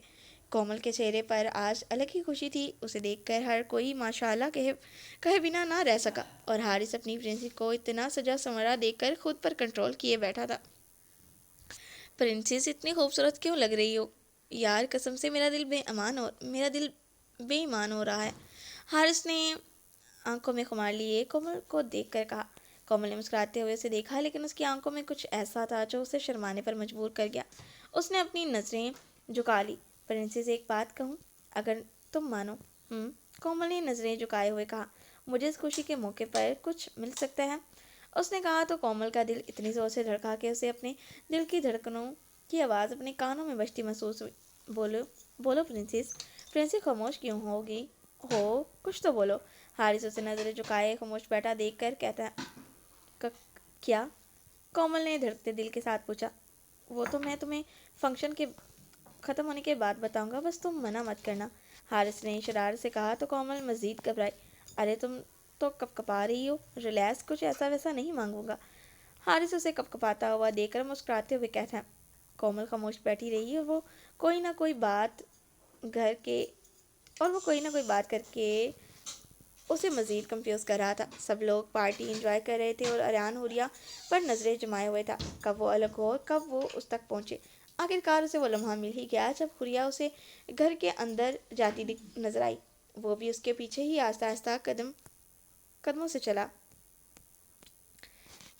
کومل کے چہرے پر آج الگ ہی خوشی تھی، اسے دیکھ کر ہر کوئی ماشاءاللہ کہے بنا نہ رہ سکا، اور حارث اپنی پرنسس کو اتنا سجا سنورا دیکھ کر خود پر کنٹرول کیے بیٹھا تھا۔ پرنسس اتنی خوبصورت کیوں لگ رہی ہو یار، قسم سے میرا دل بے ایمان ہو رہا ہے، حارث نے آنکھوں میں خمار لیے کومل کو دیکھ کر کہا۔ کومل نے مسکراتے ہوئے اسے دیکھا، لیکن اس کی آنکھوں میں کچھ ایسا تھا جو اسے شرمانے پر مجبور کر گیا۔ اس نے اپنی نظریں جھکا لی۔ پرنسس ایک بات کہوں، اگر تم مانو؟ کومل نے نظریں جھکائے ہوئے کہا۔ مجھے اس خوشی کے موقع پر کچھ مل سکتا ہے؟ اس نے کہا تو کومل کا دل اتنی زور سے دھڑکا کہ اسے اپنے دل کی دھڑکنوں کی آواز اپنے کانوں میں بجتی محسوس ہوئی۔ بولو پرنسس خاموش کیوں ہو کچھ تو بولو۔ حارث اسے نظریں جھکائے خاموش بیٹھا دیکھ کر کہتا ہے کیا؟ کومل نے دھڑکتے دل کے ساتھ پوچھا۔ وہ تو میں تمہیں فنکشن کے ختم ہونے کے بعد بتاؤں گا، بس تم منع مت کرنا، حارث نے شرارت سے کہا تو کومل مزید گھبرائی۔ ارے تم تو کپا رہی ہو، ریلیکس، کچھ ایسا ویسا نہیں مانگوں گا، حارث اسے کپاتا ہوا دیکھ کر مسکراتے ہوئے کہتا ہے۔ کومل خاموش بیٹھی رہی اور وہ کوئی نہ کوئی بات کر کے اسے مزید کنفیوز کر رہا تھا۔ سب لوگ پارٹی انجوائے کر رہے تھے اور ریان حوریہ پر نظریں جمائے ہوئے تھا، کب وہ الگ ہو اور کب وہ اس تک پہنچے۔ آخرکار اسے وہ لمحہ مل ہی گیا جب حوریہ اسے گھر کے اندر جاتی نظر آئی، وہ بھی اس کے پیچھے ہی آہستہ آہستہ قدموں سے چلا۔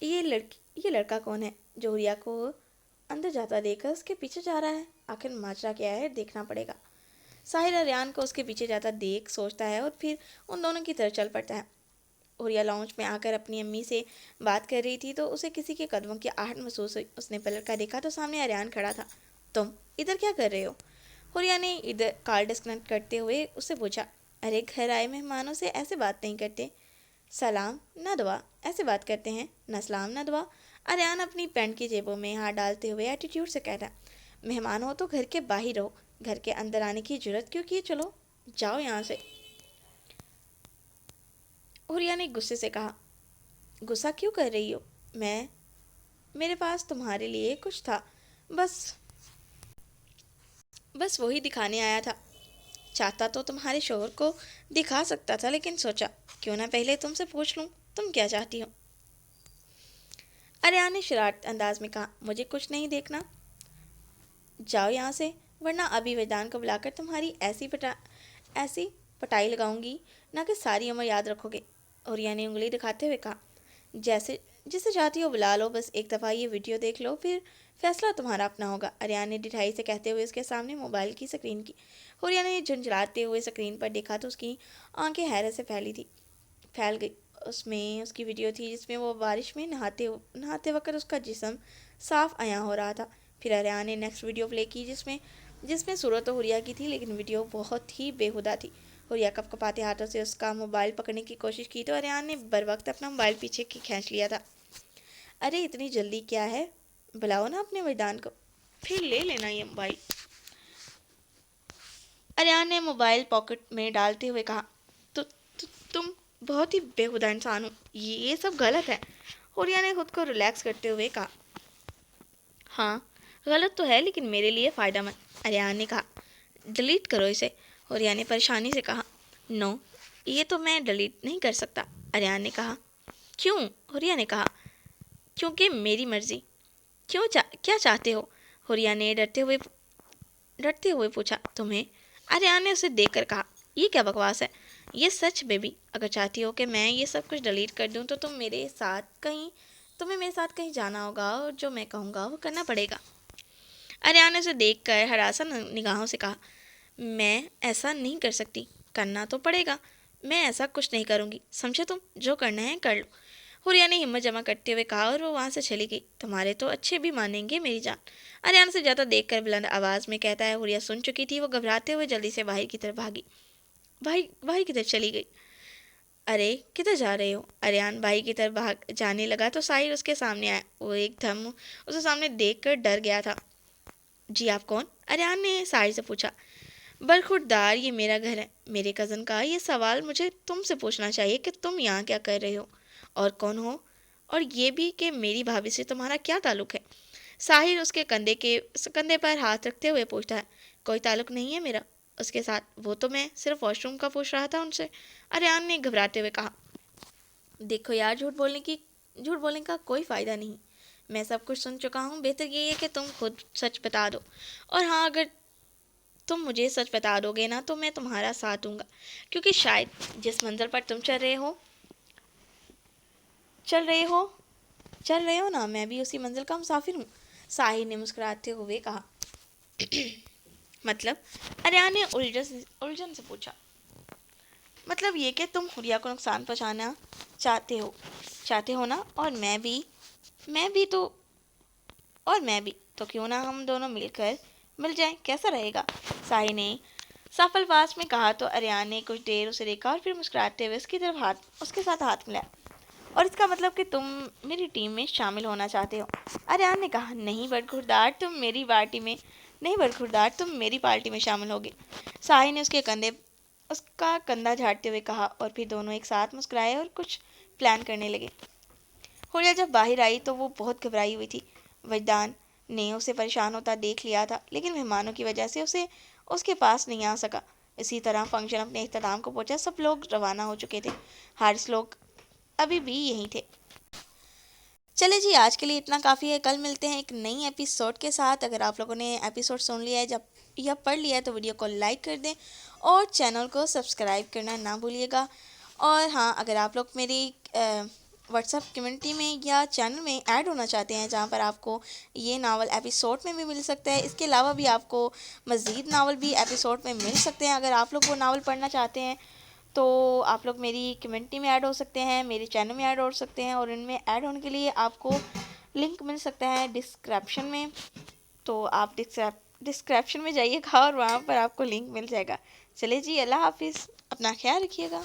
یہ لڑکا کون ہے جو حوریہ کو اندر جاتا دیکھ کر اس کے پیچھے جا رہا ہے؟ آخر ماجرا کیا ہے، دیکھنا پڑے گا۔ ساحر ریان کو اس کے پیچھے جاتا دیکھ سوچتا ہے اور پھر ان دونوں کی طرف چل پڑتا ہے۔ حوریہ لاؤنج میں آ کر اپنی امی سے بات کر رہی تھی تو اسے کسی کے قدموں کی آہٹ محسوس ہوئی۔ اس نے پلٹ کر دیکھا تو سامنے ریان کھڑا تھا۔ تم ادھر کیا کر رہے ہو؟ حوریہ نے کال ڈسکنیکٹ کرتے ہوئے اس سے پوچھا۔ ارے گھر آئے مہمانوں سے ایسے بات نہیں کرتے، سلام نہ دعا، ایسے بات کرتے ہیں؟ نہ سلام نہ دعا۔ اریان اپنی پینٹ کی جیبوں میں ہاتھ ڈالتے ہوئے ایٹیٹیوڈ سے کہتا، مہمان ہو تو گھر کے باہر رہو، گھر کے اندر آنے کی جرت کیوں کی؟ چلو جاؤ یہاں سے۔ حوریا نے غصے سے کہا، غصہ کیوں کر رہی ہو؟ میرے پاس تمہارے لیے کچھ تھا، بس وہی دکھانے آیا تھا۔ چاہتا تو تمہارے شوہر کو دکھا سکتا تھا، لیکن سوچا کیوں نہ پہلے تم سے پوچھ لوں تم کیا چاہتی ہو۔ اریان نے شرارت انداز میں کہا، مجھے کچھ نہیں دیکھنا، جاؤ یہاں سے، ورنہ ابھی وجدان کو بلا کر تمہاری ایسی پٹائی لگاؤں گی نہ کہ ساری عمر یاد رکھو گے۔ حوریا نے انگلی دکھاتے ہوئے کہا، جسے چاہتی ہو بلا لو، بس ایک دفعہ یہ ویڈیو دیکھ لو، پھر فیصلہ تمہارا اپنا ہوگا۔ اریان نے ڈٹھائی سے کہتے ہوئے اس کے سامنے موبائل کی سکرین کی۔ حوریا نے جھنجھلاتے ہوئے سکرین پر دیکھا تو اس کی آنکھیں حیرت سے پھیل گئی۔ اس میں اس کی ویڈیو تھی جس میں وہ بارش میں نہاتے وقت اس کا جسم صاف عیاں ہو رہا تھا۔ پھر اریان نے نیکسٹ ویڈیو پلے کی جس میں صورت تو حوریا کی تھی، لیکن ویڈیو بہت ہی بےہودہ تھی۔ حوریا کپکپاتے ہاتھوں سے اس کا موبائل پکڑنے کی کوشش کی تو اریان نے بروقت اپنا موبائل پیچھے کی کھینچ لیا تھا۔ ارے اتنی جلدی کیا ہے، بلاؤ نا اپنے وجدان کو، پھر لے لینا یہ موبائل۔ اریان نے موبائل پاکٹ میں ڈالتے ہوئے کہا، تم بہت ہی بےہودہ انسان ہو، یہ سب غلط ہے۔ حوریا نے خود کو ریلیکس کرتے ہوئے کہا، ہاں غلط تو ہے لیکن میرے لیے فائدہ مند۔ اریان نے کہا، ڈیلیٹ کرو اسے۔ حوریا نے پریشانی سے کہا، نو، یہ تو میں ڈیلیٹ نہیں کر سکتا۔ اریان نے کہا، کیوں؟ حوریا نے کہا، کیونکہ میری مرضی۔ کیا چاہتے ہو؟ حوریا نے ڈرتے ہوئے پوچھا، تمہیں؟ اریان نے اسے دیکھ کر کہا، یہ کیا بکواس ہے؟ یہ سچ بیبی، اگر چاہتی ہو کہ میں یہ سب کچھ ڈیلیٹ کر دوں تو تمہیں میرے ساتھ کہیں جانا ہوگا اور جو میں کہوں گا وہ کرنا پڑے گا۔ اریان نے اسے دیکھ کر ہراساں نگاہوں سے کہا، میں ایسا نہیں کر سکتی، کرنا تو پڑے گا، میں ایسا کچھ نہیں کروں گی، سمجھے تم؟ جو کرنا ہے کر لو۔ حوریا نے ہمت جمع کرتے ہوئے کہا اور وہ وہاں سے چلی گئی۔ تمہارے تو اچھے بھی مانیں گے میری جان، اریان سے زیادہ دیکھ کر بلند آواز میں کہتا ہے۔ حوریا سن چکی تھی، وہ گھبراتے ہوئے جلدی سے باہر کی طرف چلی گئی۔ ارے کدھر جا رہے ہو؟ اریان باہر کی طرف جانے لگا تو ساحر اس کے سامنے آیا۔ وہ ایک دم اسے سامنے دیکھ کر ڈر گیا تھا۔ جی آپ کون؟ اریان نے ساحر سے پوچھا۔ برخوردار، یہ میرا گھر ہے، میرے کزن کا یہ سوال مجھے تم سے پوچھنا چاہیے کہ تم یہاں کیا کر رہے ہو اور کون ہو، اور یہ بھی کہ میری بھابھی سے تمہارا کیا تعلق ہے؟ ساحر اس کے کندھے پر ہاتھ رکھتے ہوئے پوچھتا ہے، کوئی تعلق نہیں ہے میرا اس کے ساتھ، وہ تو میں صرف واش روم کا پوچھ رہا تھا ان سے۔ اریان نے گھبراتے ہوئے کہا، دیکھو یار، جھوٹ بولنے کا کوئی فائدہ نہیں، میں سب کچھ سن چکا ہوں، بہتر یہ ہے کہ تم خود سچ بتا دو، اور ہاں اگر تم مجھے سچ بتا دو گے نا تو میں تمہارا ساتھ دوں گا، کیونکہ شاید جس منزل پر تم چل رہے ہو نا، میں بھی اسی منزل کا مسافر ہوں۔ ساحر نے مسکراتے ہوئے کہا، مطلب؟ اریان نے الجھن سے پوچھا۔ مطلب یہ کہ تم حوریا کو نقصان پہنچانا چاہتے ہو نا، اور میں بھی تو کیوں نہ ہم دونوں مل جائیں، کیسا رہے گا؟ ساحر نے صاف الفاظ میں کہا تو اریان نے کچھ دیر اسے دیکھا اور پھر مسکراتے ہوئے اس کے ساتھ ہاتھ ملایا۔ اور اس کا مطلب کہ تم میری ٹیم میں شامل ہونا چاہتے ہو؟ اریان نے کہا، نہیں برخوردار، تم میری پارٹی میں شامل ہوگے۔ ساحر نے اس کا کندھا جھاڑتے ہوئے کہا، اور پھر دونوں ایک ساتھ مسکرائے اور کچھ پلان کرنے لگے۔ حوریا جب باہر آئی تو وہ بہت گھبرائی ہوئی تھی۔ وجدان نے اسے پریشان ہوتا دیکھ لیا تھا، لیکن مہمانوں کی وجہ سے اس کے پاس نہیں آ سکا۔ اسی طرح فنکشن اپنے اختتام کو پہنچا، سب لوگ روانہ ہو چکے تھے، حارث لوگ ابھی بھی یہیں تھے۔ چلے جی، آج کے لیے اتنا کافی ہے، کل ملتے ہیں ایک نئی ایپیسوڈ کے ساتھ۔ اگر آپ لوگوں نے ایپیسوڈ سن لیا ہے یا پڑھ لیا ہے تو ویڈیو کو لائک کر دیں اور چینل کو سبسکرائب کرنا نہ بھولیے گا۔ اور ہاں، اگر آپ لوگ میری واٹس ایپ کمیونٹی میں یا چینل میں ایڈ ہونا چاہتے ہیں جہاں پر آپ کو یہ ناول ایپیسوڈ میں بھی مل سکتا ہے، اس کے علاوہ بھی آپ کو مزید ناول بھی ایپیسوڈ میں مل سکتے ہیں، اگر آپ لوگ وہ ناول پڑھنا چاہتے ہیں تو آپ لوگ میری کمیونٹی میں ایڈ ہو سکتے ہیں، میرے چینل میں ایڈ ہو سکتے ہیں، اور ان میں ایڈ ہونے کے لیے آپ کو لنک مل سکتا ہے ڈسکرپشن میں، تو آپ ڈسکرپشن میں جائیے گا اور وہاں پر آپ کو لنک مل جائے گا۔ چلے جی، اللہ حافظ، اپنا خیال رکھیے گا۔